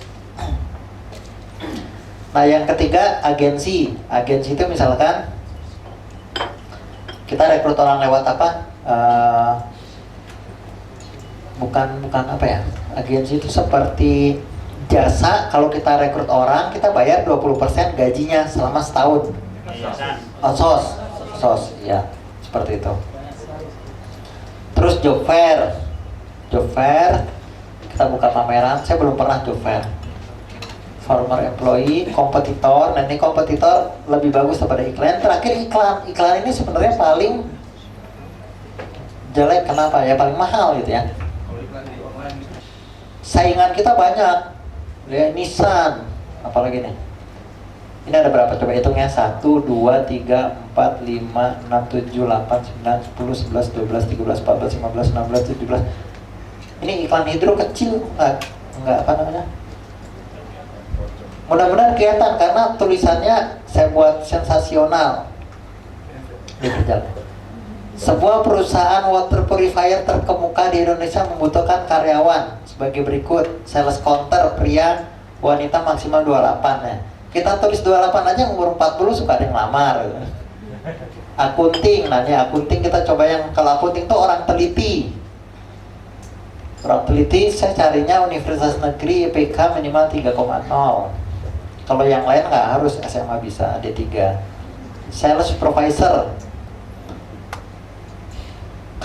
Nah, yang ketiga agensi. Agensi itu misalkan kita rekrut orang lewat apa? Bukan apa ya? Agensi itu seperti jasa. Kalau kita rekrut orang, kita bayar 20% gajinya selama setahun. Sos, ya, seperti itu. Terus job fair, kita buka pameran. Saya belum pernah job fair. Former employee, kompetitor. Nah, ini kompetitor lebih bagus daripada iklan. Terakhir iklan ini sebenarnya paling jelek. Kenapa? Ya paling mahal gitu ya. Saingan kita banyak. Ya, Nissan, apalagi nih. Ini ada berapa? Coba hitungnya. 1, 2, 3, 4, 5, 6, 7, 8, 9, 10, 11, 12, 13, 14, 15, 16, 17. Ini iklan hidro kecil. Enggak mudah-mudahan kelihatan karena tulisannya saya buat sensasional. Sebuah perusahaan water purifier terkemuka di Indonesia membutuhkan karyawan sebagai berikut. Sales counter pria, wanita maksimal 28 ya. Kita tulis 28 aja, umur 40 suka ada yang lamar. Akunting, akunting kita coba yang, kalau akunting tuh orang teliti. Orang teliti saya carinya universitas negeri IPK minimal 3,0. Kalau yang lain nggak harus, SMA bisa D3. Sales supervisor,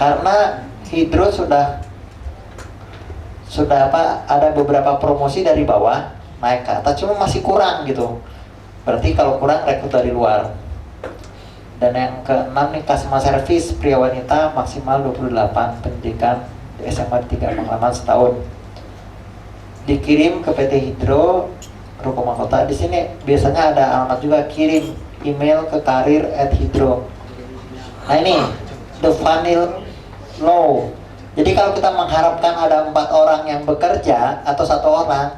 Karena Hydro sudah apa, ada beberapa promosi dari bawah naik ke atas, cuma masih kurang gitu. Berarti kalau kurang rekrut dari luar. Dan yang keenam nih, customer service pria wanita maksimal 28, pendidikan di SMA 3 pengalaman setahun. Dikirim ke PT Hydro Ruko Mahkota. Di sini biasanya ada alamat juga, kirim email ke karir@hydro. Nah ini the funnel low. Jadi kalau kita mengharapkan ada 4 orang yang bekerja atau 1 orang,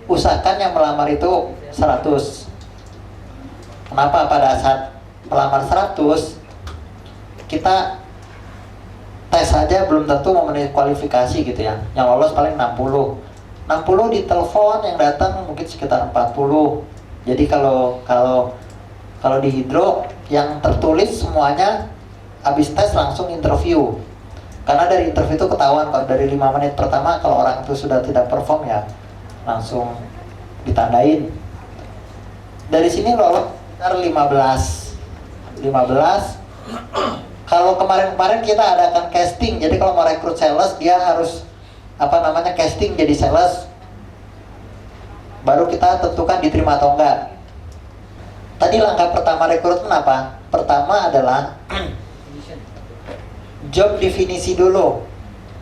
usahakan yang melamar itu 100. Kenapa? Pada saat melamar 100, kita tes saja belum tentu memenuhi kualifikasi gitu ya. Yang lolos paling 60 di telepon, yang datang mungkin sekitar 40. Jadi kalau di Hydro yang tertulis semuanya habis tes langsung interview. Karena dari interview itu ketahuan kalau dari 5 menit pertama kalau orang itu sudah tidak perform ya langsung ditandain. Dari sini lolos sekitar 15. Kalau kemarin-kemarin kita adakan casting. Jadi kalau mau rekrut sales dia harus casting jadi sales. Baru kita tentukan diterima atau enggak. Tadi langkah pertama rekrutmen apa? Pertama adalah job definisi dulu.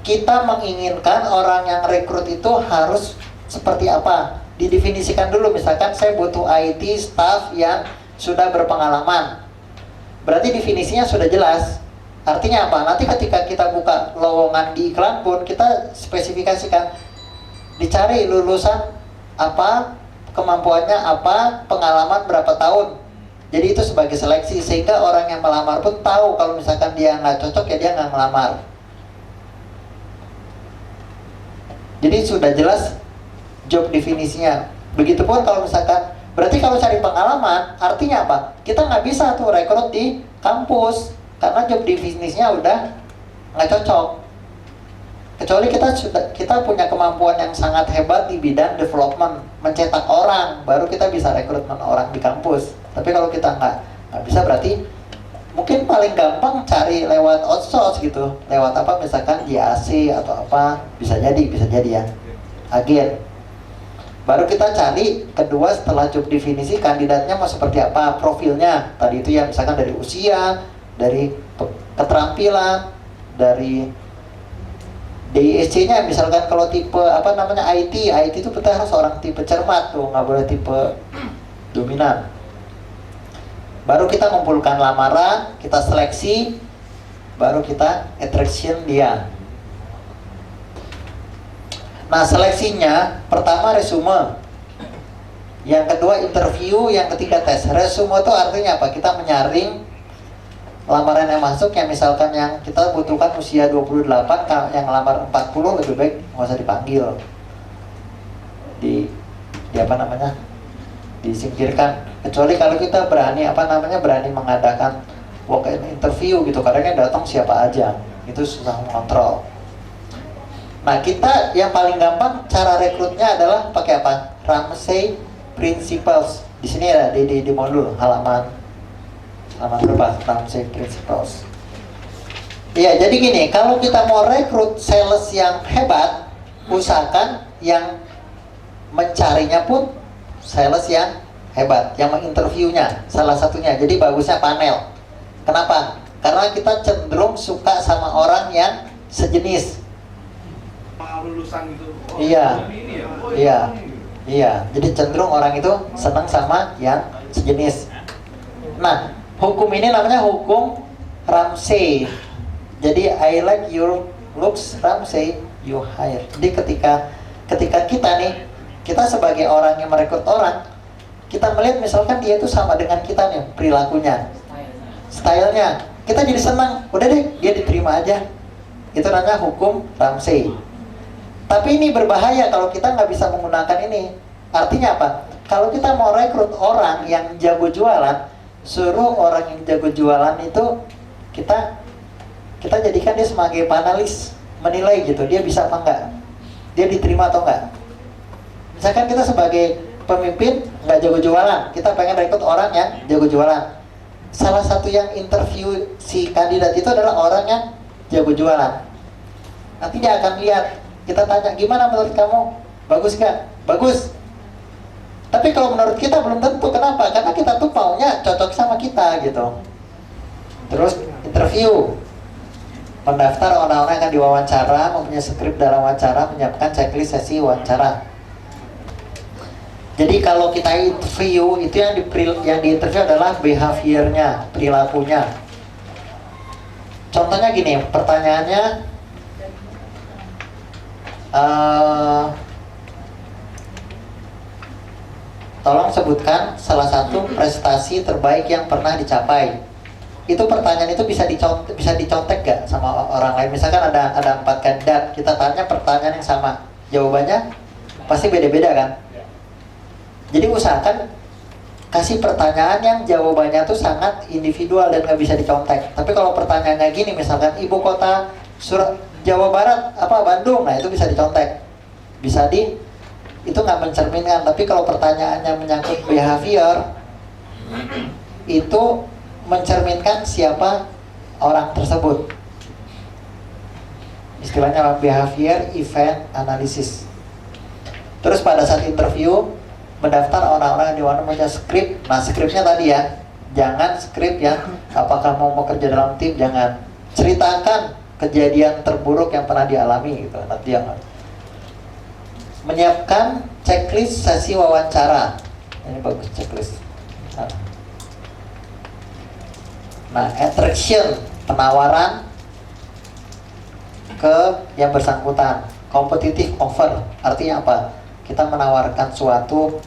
Kita menginginkan orang yang rekrut itu harus seperti apa? Didefinisikan dulu. Misalkan saya butuh IT staff yang sudah berpengalaman. Berarti definisinya sudah jelas. Artinya apa? Nanti ketika kita buka lowongan di iklan pun kita spesifikasikan. Dicari lulusan apa, kemampuannya apa, pengalaman berapa tahun. Jadi itu sebagai seleksi, sehingga orang yang melamar pun tahu kalau misalkan dia nggak cocok ya dia nggak ngelamar. Jadi sudah jelas job definisinya. Begitupun kalau misalkan, berarti kalau cari pengalaman artinya apa? Kita nggak bisa tuh rekrut di kampus karena job definisinya udah nggak cocok. Kecuali kita punya kemampuan yang sangat hebat di bidang development, mencetak orang, baru kita bisa rekrutmen orang di kampus. Tapi kalau kita nggak bisa, berarti mungkin paling gampang cari lewat outsource gitu, lewat apa misalkan JAC atau apa, bisa jadi ya, agen. Baru kita cari kedua setelah job definisi kandidatnya mau seperti apa, profilnya. Tadi itu ya misalkan dari usia, dari keterampilan, dari DISC-nya misalkan kalau tipe IT itu kita harus orang tipe cermat tuh, nggak boleh tipe dominan. Baru kita kumpulkan lamaran, kita seleksi, baru kita attraction dia. Nah seleksinya pertama resume, yang kedua interview, yang ketiga tes. Resume itu artinya apa? Kita menyaring lamaran yang masuk, yang misalkan yang kita butuhkan usia 28, yang ngelamar 40 lebih baik nggak usah dipanggil, disingkirkan. Kecuali kalau kita berani mengadakan walk-in interview gitu, karena kan datang siapa aja, itu susah mengontrol. Nah kita yang paling gampang cara rekrutnya adalah pakai apa? Ramsey Principles. Di sini ada di modul halaman berapa? Ramsey Principles. Iya, jadi gini, kalau kita mau rekrut sales yang hebat, usahakan yang mencarinya pun sales yang hebat, yang menginterviewnya salah satunya. Jadi bagusnya panel. Kenapa? Karena kita cenderung suka sama orang yang sejenis. Lulusan itu. Iya. Jadi cenderung orang itu senang sama yang sejenis. Nah, hukum ini namanya hukum Ramsey. Jadi I like your looks, Ramsey, you hire. Jadi ketika kita sebagai orang yang merekrut orang, kita melihat misalkan dia itu sama dengan kita nih perilakunya, stylenya, kita jadi senang. Udah deh, dia diterima aja. Itu namanya hukum Ramsey. Tapi ini berbahaya kalau kita nggak bisa menggunakan ini. Artinya apa? Kalau kita mau rekrut orang yang jago jualan, suruh orang yang jago jualan itu kita jadikan dia sebagai panelis, menilai gitu, dia bisa apa enggak, dia diterima atau enggak. Misalkan kita sebagai pemimpin nggak jago jualan, kita pengen rekrut orang yang jago jualan. Salah satu yang interview si kandidat itu adalah orang yang jago jualan. Nanti dia akan lihat, kita tanya, gimana menurut kamu? Bagus gak? Bagus. Tapi kalau menurut kita belum tentu, kenapa? Karena kita tuh maunya cocok sama kita gitu. Terus interview, mendaftar orang-orang yang akan diwawancara, mempunyai skrip dalam wawancara, menyiapkan checklist sesi wawancara. Jadi kalau kita interview, itu yang diinterview adalah behaviornya, perilakunya. Contohnya gini, pertanyaannya, tolong sebutkan salah satu prestasi terbaik yang pernah dicapai. Itu pertanyaan itu bisa dicontek gak sama orang lain? Misalkan ada 4 kandidat, kita tanya pertanyaan yang sama, jawabannya pasti beda-beda kan? Jadi usahakan kasih pertanyaan yang jawabannya tuh sangat individual dan gak bisa dicontek. Tapi kalau pertanyaannya gini, misalkan ibu kota Jawa Barat apa Bandung, nah itu bisa dicontek, itu nggak mencerminkan. Tapi kalau pertanyaannya menyangkut behavior, itu mencerminkan siapa orang tersebut. Istilahnya behavior event analysis. Terus pada saat interview, mendaftar orang-orang yang diwajibkan skrip. Nah skripnya tadi ya, jangan skrip ya apakah mau bekerja dalam tim, jangan ceritakan kejadian terburuk yang pernah dialami gitu. Nanti yang menyiapkan checklist sesi wawancara. Ini bagus checklist. Nah, attraction, penawaran ke yang bersangkutan. Competitive offer, artinya apa? Kita menawarkan suatu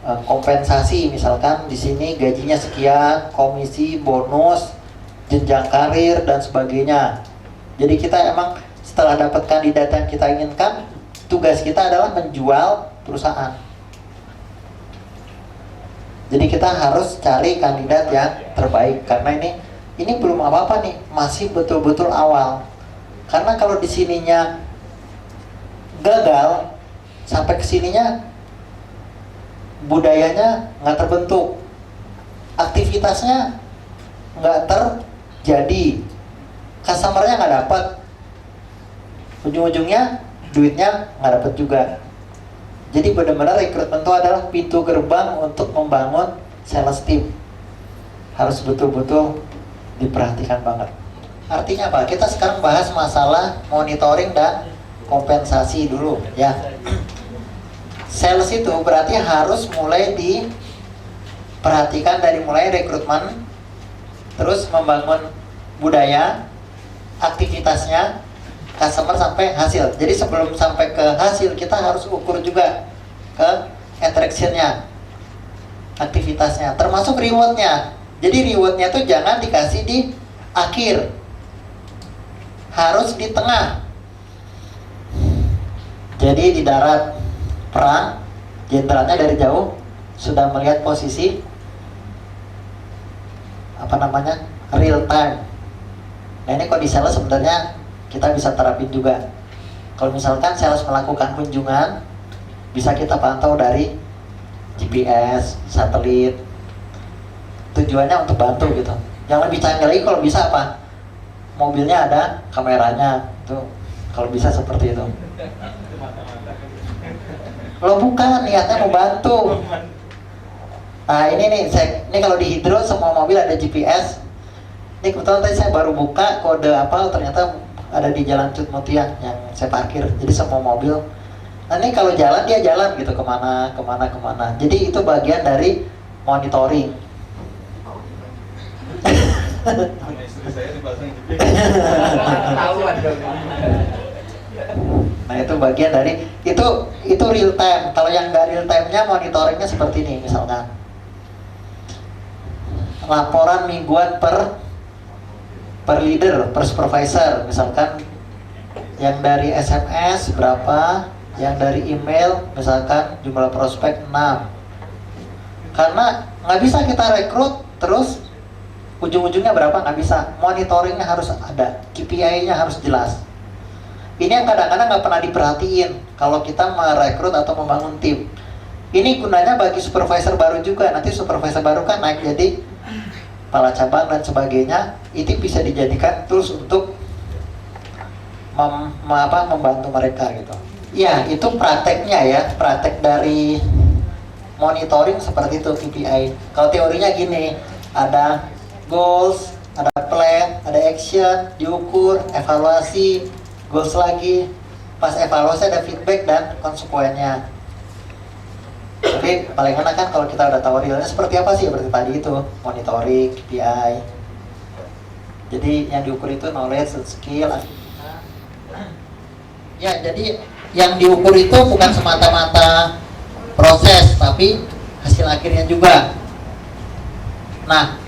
kompensasi, misalkan di sini gajinya sekian, komisi, bonus, jenjang karir dan sebagainya. Jadi kita emang setelah dapat kandidat yang kita inginkan, tugas kita adalah menjual perusahaan. Jadi kita harus cari kandidat yang terbaik, karena ini belum apa-apa nih, masih betul-betul awal. Karena kalau di sininya gagal, sampai ke sininya budayanya nggak terbentuk, aktivitasnya nggak terjadi, customernya nggak dapat, ujung-ujungnya duitnya nggak dapat juga. Jadi benar-benar rekrutmen itu adalah pintu gerbang untuk membangun sales team. Harus betul-betul diperhatikan banget. Artinya apa? Kita sekarang bahas masalah monitoring dan kompensasi dulu ya. Sales itu berarti harus mulai diperhatikan dari mulai rekrutmen, terus membangun budaya, aktivitasnya, customer sampai hasil. Jadi sebelum sampai ke hasil, kita harus ukur juga ke attraction-nya, aktivitasnya, termasuk reward-nya. Jadi reward-nya tuh jangan dikasih di akhir, harus di tengah. Jadi di darat perang, jenderalnya dari jauh sudah melihat posisi real time. Nah ini kalau di sales sebenarnya kita bisa terapin juga. Kalau misalkan sales melakukan kunjungan, bisa kita pantau dari GPS, satelit. Tujuannya untuk bantu gitu. Yang lebih canggih lagi kalau bisa apa? Mobilnya ada kameranya. Tuh, kalau bisa seperti itu. Lo bukan, niatnya mau bantu. Nah ini kalau di Hydro semua mobil ada GPS. Ini kebetulan tadi saya baru buka kode apa, ternyata ada di Jalan Cut Mutia yang saya parkir. Jadi semua mobil, nah ini kalau jalan dia jalan gitu kemana. Jadi itu bagian dari monitoring. Istri saya dipasang GPS. Ketahuan dong. Nah itu bagian dari itu real time. Kalau yang nggak real time-nya monitoringnya seperti ini misalkan. Laporan mingguan per leader, per supervisor, misalkan yang dari SMS berapa, yang dari email misalkan jumlah prospek 6. Karena nggak bisa kita rekrut terus ujung-ujungnya berapa, nggak bisa. Monitoringnya harus ada, KPI-nya harus jelas. Ini yang kadang-kadang nggak pernah diperhatiin kalau kita merekrut atau membangun tim. Ini gunanya bagi supervisor baru juga. Nanti supervisor baru kan naik jadi kepala cabang dan sebagainya. Itu bisa dijadikan tools untuk membantu mereka gitu. Ya, itu prakteknya ya, praktek dari monitoring seperti itu KPI. Kalau teorinya gini, ada goals, ada plan, ada action, diukur, evaluasi, goals lagi. Pas evaluasi ada feedback dan konsekuensinya. Tapi paling enak kan kalau kita udah tahu realnya seperti apa sih, seperti tadi itu, monitoring, KPI. Jadi yang diukur itu knowledge, skill, aktivitas. Ya, jadi yang diukur itu bukan semata-mata proses, tapi hasil akhirnya juga. Nah,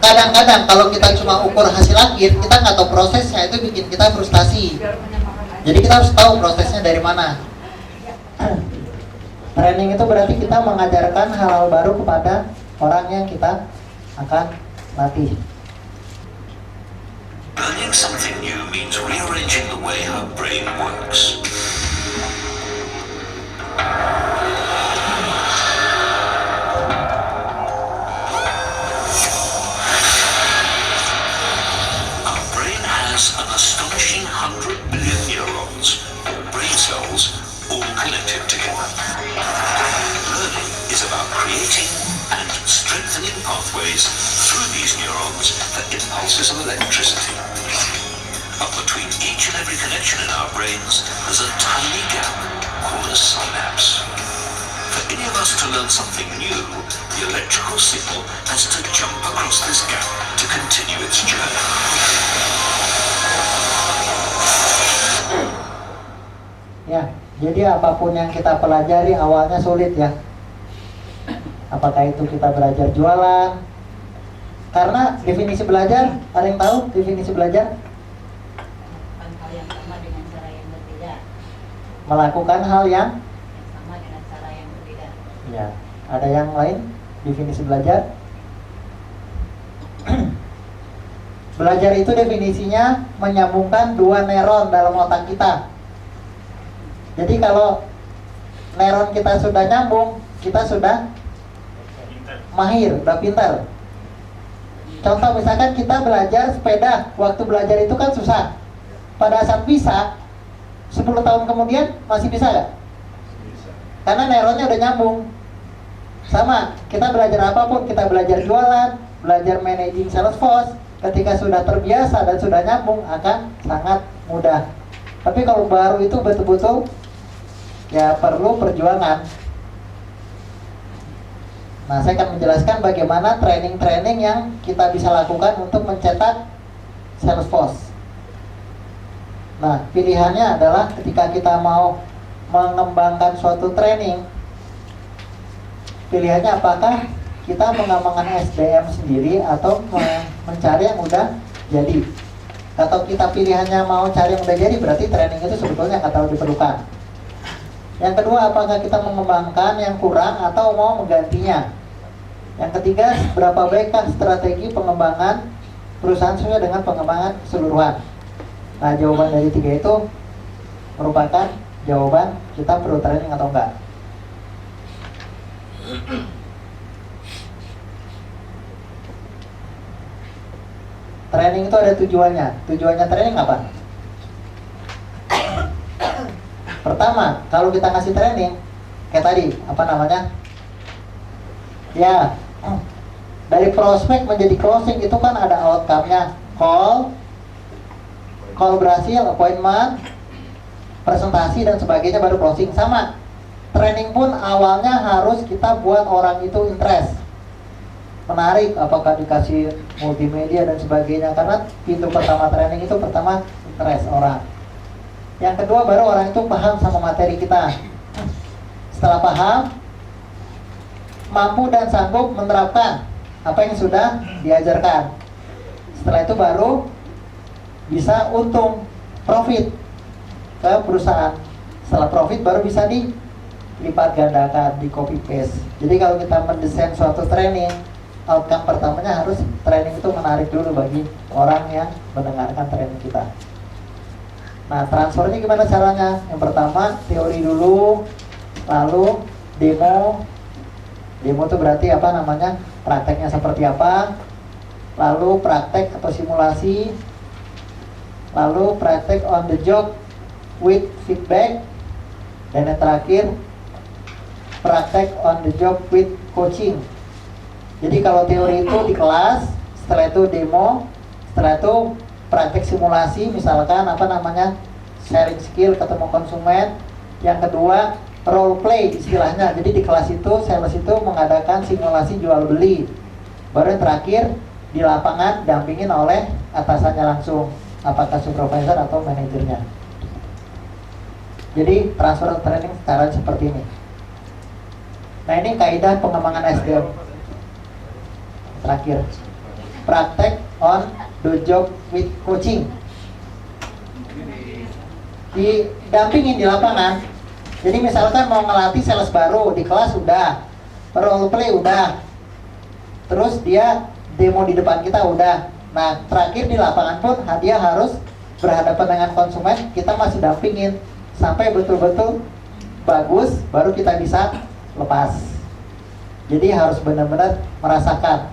kadang-kadang kalau kita cuma ukur hasil akhir, kita nggak tahu prosesnya, itu bikin kita frustasi. Jadi kita harus tahu prosesnya dari mana. Training itu berarti kita mengajarkan hal-hal baru kepada orang yang kita akan latih. Learning something new means rearranging the way her brain works. Our brain has an astonishing 100 billion neurons, or brain cells, all connected together. Learning is about creating and strengthening pathways through these neurons for impulses of electricity. But between each and every connection in our brains, there's a tiny gap called a synapse. For any of us to learn something new, the electrical signal has to jump across this gap to continue its journey. Ya, jadi apapun yang kita pelajari awalnya sulit ya. Apakah itu kita belajar jualan? Karena definisi belajar, ada yang tahu definisi belajar? Melakukan hal yang sama dengan cara yang berbeda. Melakukan hal yang Sama dengan cara yang berbeda. ya. Ada yang lain definisi belajar? Belajar itu definisinya menyambungkan dua neuron dalam otak kita. Jadi kalau neuron kita sudah nyambung, kita sudah mahir, udah pintar. Contoh misalkan kita belajar sepeda, waktu belajar itu kan susah. Pada saat bisa, 10 tahun kemudian masih bisa gak? Karena neuronnya udah nyambung. Sama, kita belajar apapun, kita belajar jualan, belajar managing sales force, ketika sudah terbiasa dan sudah nyambung akan sangat mudah. Tapi kalau baru itu betul-betul ya perlu perjuangan. Nah, saya akan menjelaskan bagaimana training-training yang kita bisa lakukan untuk mencetak sales force. Nah, pilihannya adalah ketika kita mau mengembangkan suatu training, pilihannya apakah kita mengembangkan SDM sendiri atau mencari yang udah jadi. Atau kita pilihannya mau cari yang udah jadi, berarti training itu sebetulnya nggak terlalu diperlukan. Yang kedua, apakah kita mengembangkan yang kurang atau mau menggantinya? Yang ketiga, berapa baikkah strategi pengembangan perusahaan sesuai dengan pengembangan keseluruhan? Nah, jawaban dari tiga itu merupakan jawaban kita perlu training atau enggak. Training itu ada tujuannya. Tujuannya training apa? Pertama, kalau kita ngasih training kayak tadi, apa namanya? Ya, dari prospek menjadi closing itu kan ada outcome-nya. Call berhasil, appointment, presentasi dan sebagainya, baru closing. Sama, training pun awalnya harus kita buat orang itu interest, menarik, apakah dikasih multimedia dan sebagainya. Karena pintu pertama training itu pertama interest orang. Yang kedua baru orang itu paham sama materi kita. Setelah paham, mampu dan sanggup menerapkan apa yang sudah diajarkan. Setelah itu baru bisa untung, profit ke perusahaan. Setelah profit baru bisa dilipat gandakan, di copy paste. Jadi kalau kita mendesain suatu training, outcome pertamanya harus training itu menarik dulu bagi orang yang mendengarkan training kita. Nah, transfernya gimana caranya? Yang pertama, teori dulu, lalu demo. Demo itu berarti apa namanya? Prakteknya seperti apa? Lalu praktek atau simulasi. lalu praktek on the job with feedback, dan yang terakhir praktek on the job with coaching. Jadi kalau teori itu di kelas, setelah itu demo, setelah itu praktek simulasi, misalkan sharing skill, ketemu konsumen. Yang kedua role play istilahnya, jadi di kelas itu sales itu mengadakan simulasi jual beli. Baru yang terakhir di lapangan dampingin oleh atasannya langsung, apakah supervisor atau manajernya. Jadi transfer training secara seperti ini. Nah, ini kaidah pengembangan SDM. Terakhir, praktek on the job with coaching. Didampingin di lapangan. Jadi misalkan mau ngelatih sales baru di kelas udah, role play udah, terus dia demo di depan kita udah. Nah, terakhir di lapangan pun dia harus berhadapan dengan konsumen, kita masih dampingin sampai betul-betul bagus, baru kita bisa lepas. Jadi harus benar-benar merasakan.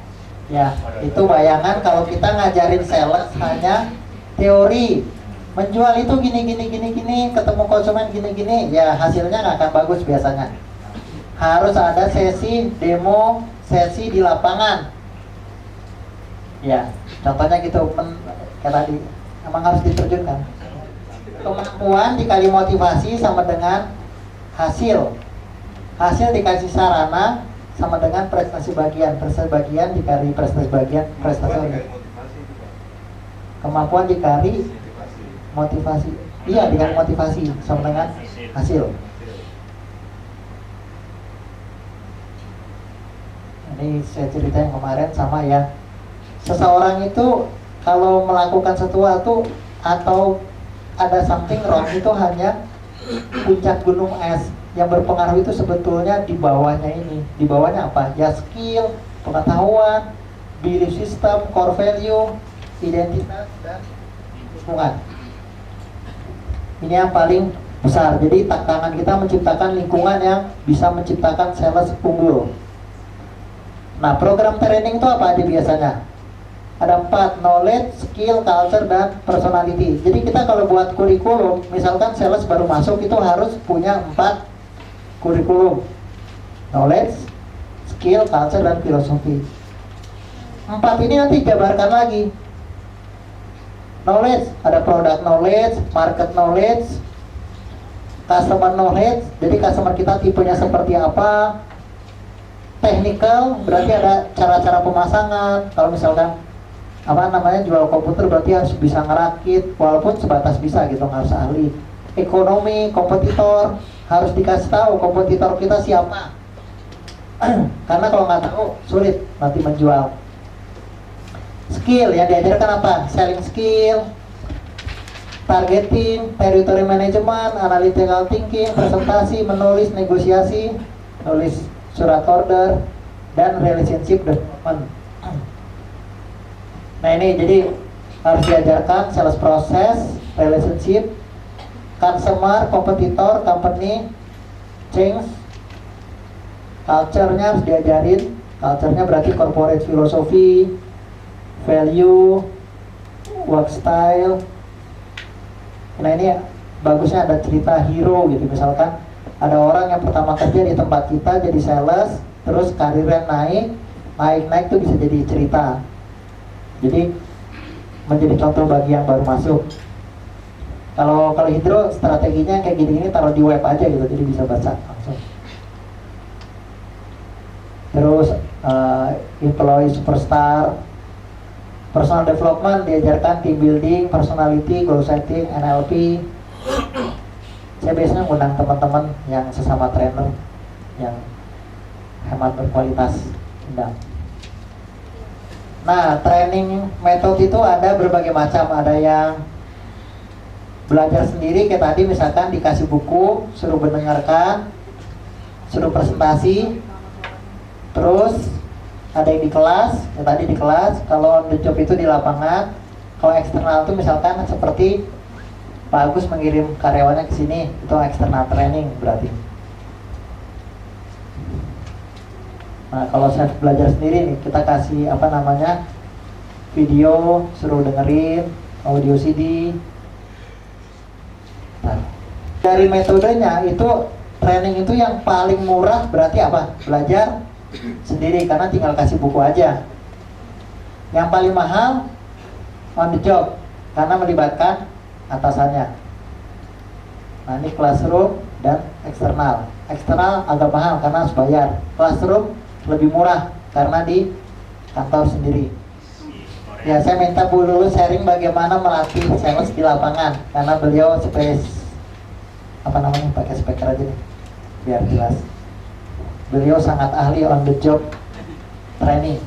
Ya, itu bayangan kalau kita ngajarin sales hanya teori, menjual itu gini, ketemu konsumen gini, ya hasilnya nggak akan bagus biasanya. Harus ada sesi demo, sesi di lapangan. Ya, contohnya gitu, kayak tadi, emang harus diterjunkan. Kemampuan dikali motivasi sama dengan hasil. Hasil dikasih sarana sama dengan prestasi bagian dikali prestasi bagian, prestasi. Kemampuan dikali motivasi. Iya, dikali motivasi sama dengan hasil. Ini saya cerita yang kemarin sama ya. Seseorang itu kalau melakukan sesuatu atau ada something wrong itu hanya puncak gunung es. Yang berpengaruh itu sebetulnya di bawahnya ini. Di bawahnya apa? Ya skill, pengetahuan, belief system, core value, identitas, dan lingkungan. Ini yang paling besar. Jadi tantangan kita menciptakan lingkungan yang bisa menciptakan sales unggul. Nah, program training itu apa aja biasanya? Ada 4, knowledge, skill, culture, dan personality. Jadi kita kalau buat kurikulum, misalkan sales baru masuk itu harus punya 4 kurikulum. Knowledge, skill, culture, dan filosofi. 4 ini nanti jabarkan lagi. Knowledge, ada product knowledge, market knowledge, customer knowledge. Jadi customer kita tipenya seperti apa. Technical, berarti ada cara-cara pemasangan. Kalau misalkan jual komputer berarti harus bisa ngerakit, walaupun sebatas bisa gitu, nggak harus ahli. Ekonomi, kompetitor, harus dikasih tahu kompetitor kita siapa. Karena kalau nggak tahu sulit nanti menjual. Skill yang diajarkan apa? Selling skill, targeting, territory management, analytical thinking, presentasi, menulis, negosiasi, nulis surat order, dan relationship development. Nah, ini jadi harus diajarkan sales process, relationship, customer, kompetitor, company, change, culture-nya harus diajarin. Culture-nya berarti corporate philosophy, value, work style. Nah, ini bagusnya ada cerita hero gitu. Misalkan ada orang yang pertama kerja di tempat kita jadi sales, terus karirnya naik tuh bisa jadi cerita. Jadi menjadi contoh bagi yang baru masuk. Kalau hidro strateginya kayak gini-gini taruh di web aja gitu, jadi bisa baca langsung. Terus employee superstar, personal development diajarkan team building, personality, goal setting, NLP. Saya biasanya ngundang teman-teman yang sesama trainer yang hemat berkualitas. Undang. Nah, training metode itu ada berbagai macam. Ada yang belajar sendiri kayak tadi, misalkan dikasih buku, suruh mendengarkan, suruh presentasi. Terus ada yang di kelas, yang tadi di kelas. Kalau on the job itu di lapangan. Kalau eksternal itu misalkan seperti Pak Agus mengirim karyawannya ke sini, itu eksternal training berarti. Nah, kalau saya belajar sendiri nih, kita kasih video, suruh dengerin, audio CD. Nah, dari metodenya itu training itu yang paling murah berarti apa? Belajar sendiri karena tinggal kasih buku aja. Yang paling mahal on the job karena melibatkan atasannya. Nah ini classroom dan eksternal. Eksternal agak mahal karena harus bayar. Classroom lebih murah karena di kantor sendiri. Ya saya minta Bu Lulu sharing bagaimana melatih sales di lapangan karena beliau pakai speaker aja nih biar jelas. Beliau sangat ahli on the job training.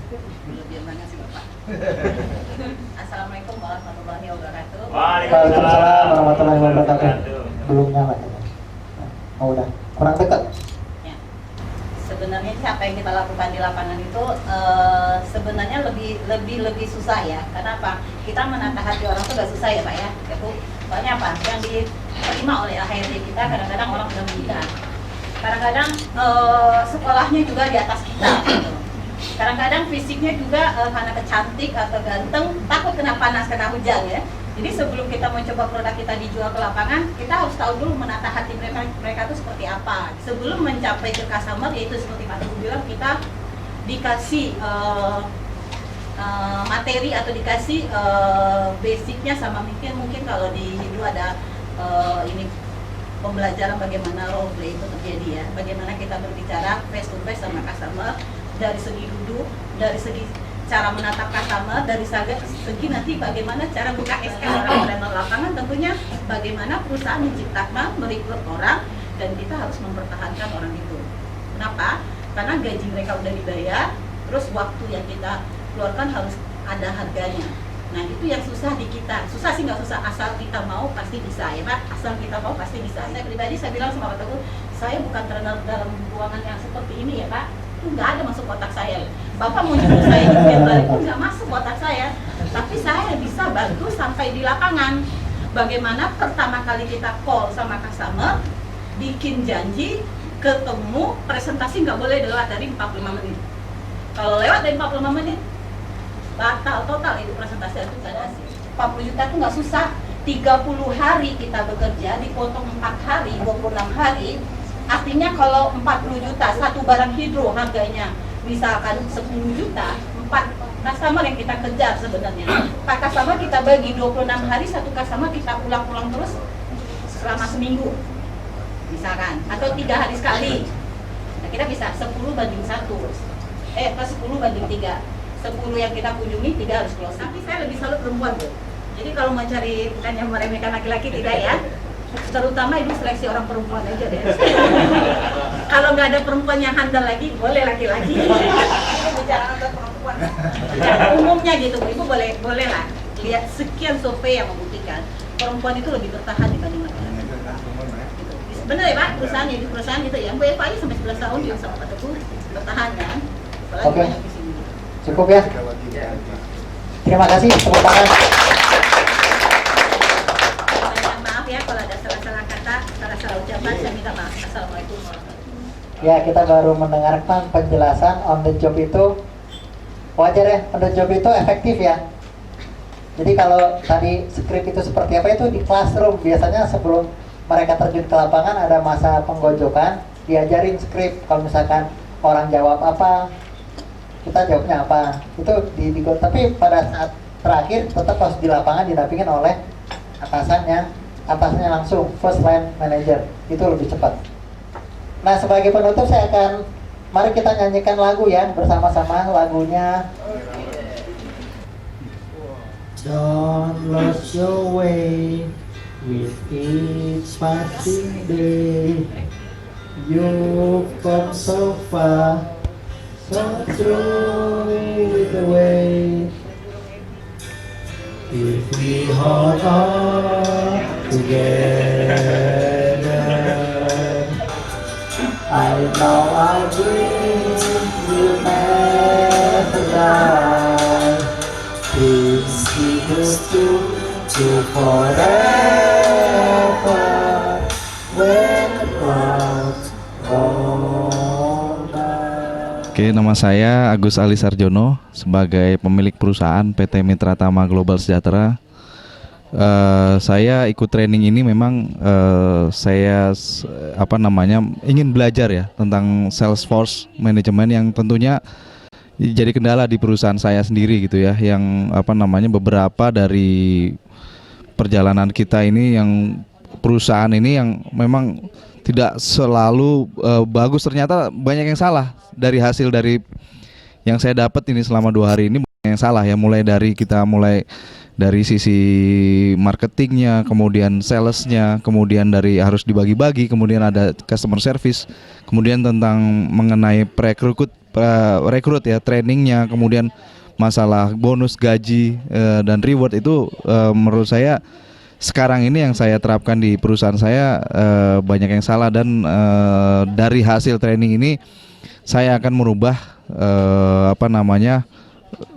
Assalamualaikum warahmatullahi wabarakatuh. Waalaikumsalam warahmatullahi wabarakatuh. Belum nyala ya. Oh udah, kurang dekat. Ya. Sebenarnya apa yang kita lakukan di lapangan itu sebenarnya lebih susah ya. Karena apa? Kita menata hati orang itu gak susah ya Pak ya. Itu soalnya apa? Yang diterima oleh HRD kita kadang-kadang orang sudah menikah. Kadang-kadang sekolahnya juga di atas kita. Gitu. Kadang-kadang fisiknya juga karena kecantik atau ganteng takut kena panas, kena hujan ya. Jadi sebelum kita mencoba produk kita dijual ke lapangan, kita harus tahu dulu menata hati mereka itu seperti apa. Sebelum mencapai ke customer, yaitu seperti Pak Teguh bilang, kita dikasih materi atau dikasih basicnya sama mungkin kalau di Hidro ada ini pembelajaran bagaimana role play itu terjadi ya. Bagaimana kita berbicara face to face sama customer dari segi duduk, dari segi cara menatap customer, dari segi nanti bagaimana cara buka SK orang trainer lapangan, tentunya bagaimana perusahaan menciptakan, merekrut orang, dan kita harus mempertahankan orang itu. Kenapa? Karena gaji mereka udah dibayar, terus waktu yang kita keluarkan harus ada harganya. Nah itu yang susah di kita. Susah sih nggak susah, asal kita mau pasti bisa ya Pak. Asal kita mau pasti bisa. Saya pribadi saya bilang sama Pak Teguh, saya bukan trainer dalam ruangan yang seperti ini ya Pak. Itu nggak ada masuk otak saya. Bapak mau nyuruh saya bikin balik pun nggak masuk otak saya. Tapi saya bisa bantu sampai di lapangan. Bagaimana pertama kali kita call sama customer, bikin janji, ketemu, presentasi nggak boleh lewat dari 45 menit. Kalau lewat dari 45 menit, batal total itu presentasi itu nggak ada hasil. 40 juta itu nggak susah. 30 hari kita bekerja, dipotong 4 hari, 26 hari. Artinya kalau 40 juta satu barang Hidro harganya misalkan 10 juta, 4 customer yang kita kejar sebenarnya. 4 customer kita bagi 26 hari, satu customer kita ulang-ulang terus selama seminggu misalkan, atau 3 hari sekali. Nah, kita bisa 10 banding 1 atau 10 banding 3. 10 yang kita kunjungi, 3 harus close. Tapi saya lebih salut perempuan tuh. Jadi kalau mau cari bukan yang meremehkan laki-laki tidak ya. Terutama ibu seleksi orang perempuan aja deh. Kalau nggak ada perempuan yang handal lagi, boleh laki-laki. Ini bicara untuk perempuan. Ya, umumnya gitu, ibu boleh lah. Lihat sekian survei yang membuktikan perempuan itu lebih bertahan dibanding laki-laki. Gitu. Bener ya Pak, perusahaan itu ya. Bu Eva aja sampai 11 tahun dia sama Pak Teguh bertahan kan. Oke. Cukup ya. Terima kasih, tepuk tangan. Maaf ya kalau ada salah-salah kata, salah-salah ucapan, saya minta maaf. Assalamualaikum warahmatullahi wabarakatuh. Ya, kita baru mendengarkan penjelasan on the job itu wajar ya, on the job itu efektif ya. Jadi kalau tadi skrip itu seperti apa itu di classroom, biasanya sebelum mereka terjun ke lapangan ada masa penggojokan, diajarin skrip. Kalau misalkan orang jawab apa, kita jawabnya apa, itu tapi pada saat terakhir tetap harus di lapangan didampingin oleh atasannya langsung first line manager, itu lebih cepat. Nah sebagai penutup mari kita nyanyikan lagu ya bersama-sama, lagunya Don't lose your way with each passing day. You've come so far, so through the way. If we hold on together, I know our dreams will never die. Please keep us true to forever. When the clouds roll by. Oke, nama saya Agus Ali Sarjono sebagai pemilik perusahaan PT Mitra Tama Global Sejahtera. Saya ikut training ini memang saya ingin belajar ya tentang Salesforce manajemen yang tentunya jadi kendala di perusahaan saya sendiri gitu ya, yang beberapa dari perjalanan kita ini yang perusahaan ini yang memang tidak selalu bagus, ternyata banyak yang salah dari hasil dari yang saya dapat ini selama 2 hari ini, banyak yang salah ya, mulai dari sisi marketingnya, kemudian salesnya, kemudian dari harus dibagi-bagi, kemudian ada customer service, kemudian tentang mengenai rekrut ya, trainingnya, kemudian masalah bonus, gaji dan reward itu menurut saya sekarang ini yang saya terapkan di perusahaan saya banyak yang salah, dan dari hasil training ini saya akan merubah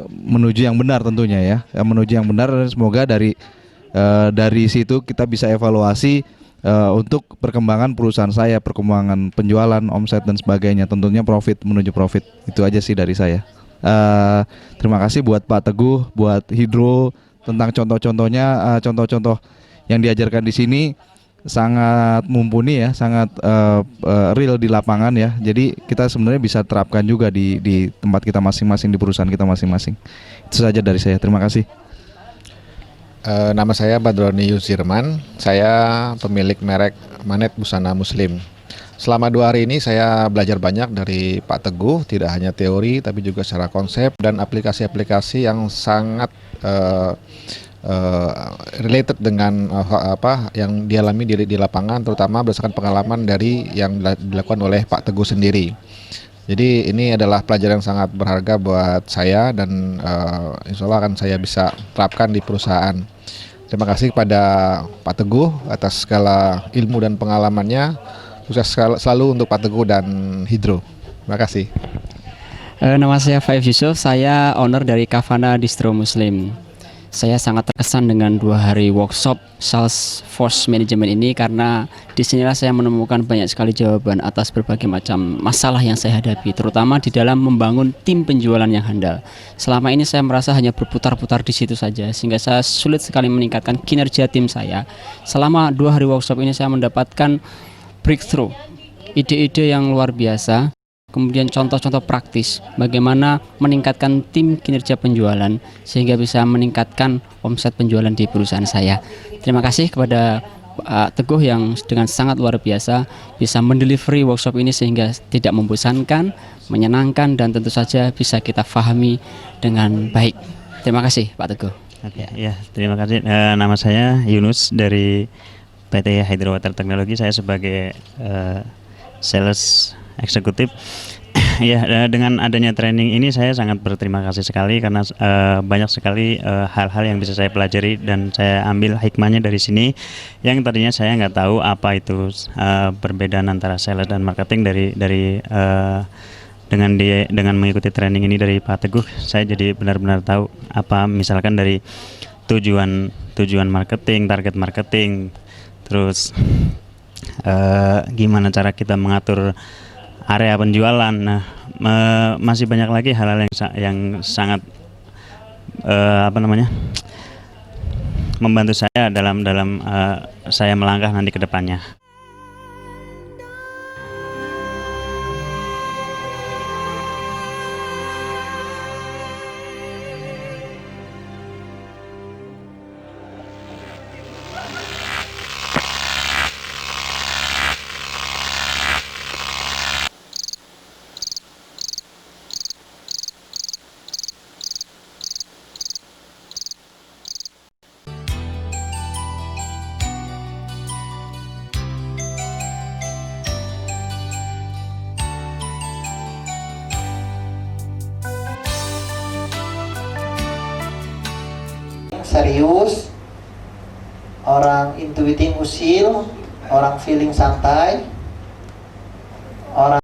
menuju yang benar tentunya ya, menuju yang benar, dan semoga dari situ kita bisa evaluasi untuk perkembangan perusahaan saya, perkembangan penjualan, omset dan sebagainya, tentunya menuju profit. Itu aja sih dari saya. Terima kasih buat Pak Teguh, buat Hydro tentang contoh-contohnya, contoh-contoh yang diajarkan di sini sangat mumpuni ya, sangat real di lapangan ya. Jadi kita sebenarnya bisa terapkan juga di tempat kita masing-masing, di perusahaan kita masing-masing. Itu saja dari saya. Terima kasih. Nama saya Badroni Yusirman. Saya pemilik merek Manet Busana Muslim. Selama 2 hari ini saya belajar banyak dari Pak Teguh, tidak hanya teori tapi juga secara konsep dan aplikasi-aplikasi yang sangat related dengan yang dialami di lapangan, terutama berdasarkan pengalaman dari yang dilakukan oleh Pak Teguh sendiri. Jadi ini adalah pelajaran yang sangat berharga buat saya, dan insya Allah akan saya bisa terapkan di perusahaan. Terima kasih kepada Pak Teguh atas segala ilmu dan pengalamannya. Sukses selalu untuk Pak Teguh dan Hydro. Terima kasih. Nama saya Faif Yusuf, saya owner dari Kavana Distro Muslim. Saya sangat terkesan dengan 2 hari workshop Salesforce Management ini, karena disinilah saya menemukan banyak sekali jawaban atas berbagai macam masalah yang saya hadapi, terutama di dalam membangun tim penjualan yang handal. Selama ini saya merasa hanya berputar-putar di situ saja, sehingga saya sulit sekali meningkatkan kinerja tim saya. Selama 2 hari workshop ini saya mendapatkan breakthrough, ide-ide yang luar biasa. Kemudian contoh-contoh praktis bagaimana meningkatkan tim kinerja penjualan sehingga bisa meningkatkan omset penjualan di perusahaan saya. Terima kasih kepada Pak Teguh yang dengan sangat luar biasa bisa mendelivery workshop ini sehingga tidak membosankan, menyenangkan, dan tentu saja bisa kita pahami dengan baik. Terima kasih Pak Teguh. Oke, ya, terima kasih. Nama saya Yunus dari PT Hydro Water Technology. Saya sebagai sales eksekutif. Ya, dengan adanya training ini saya sangat berterima kasih sekali, karena banyak sekali hal-hal yang bisa saya pelajari dan saya ambil hikmahnya dari sini, yang tadinya saya nggak tahu apa itu perbedaan antara sales dan marketing. Dengan mengikuti training ini dari Pak Teguh, saya jadi benar-benar tahu apa, misalkan dari tujuan marketing, target marketing, terus gimana cara kita mengatur area penjualan. Nah, masih banyak lagi hal-hal yang sangat membantu saya dalam saya melangkah nanti ke depannya. Serius, orang intuiting usil, orang feeling santai, orang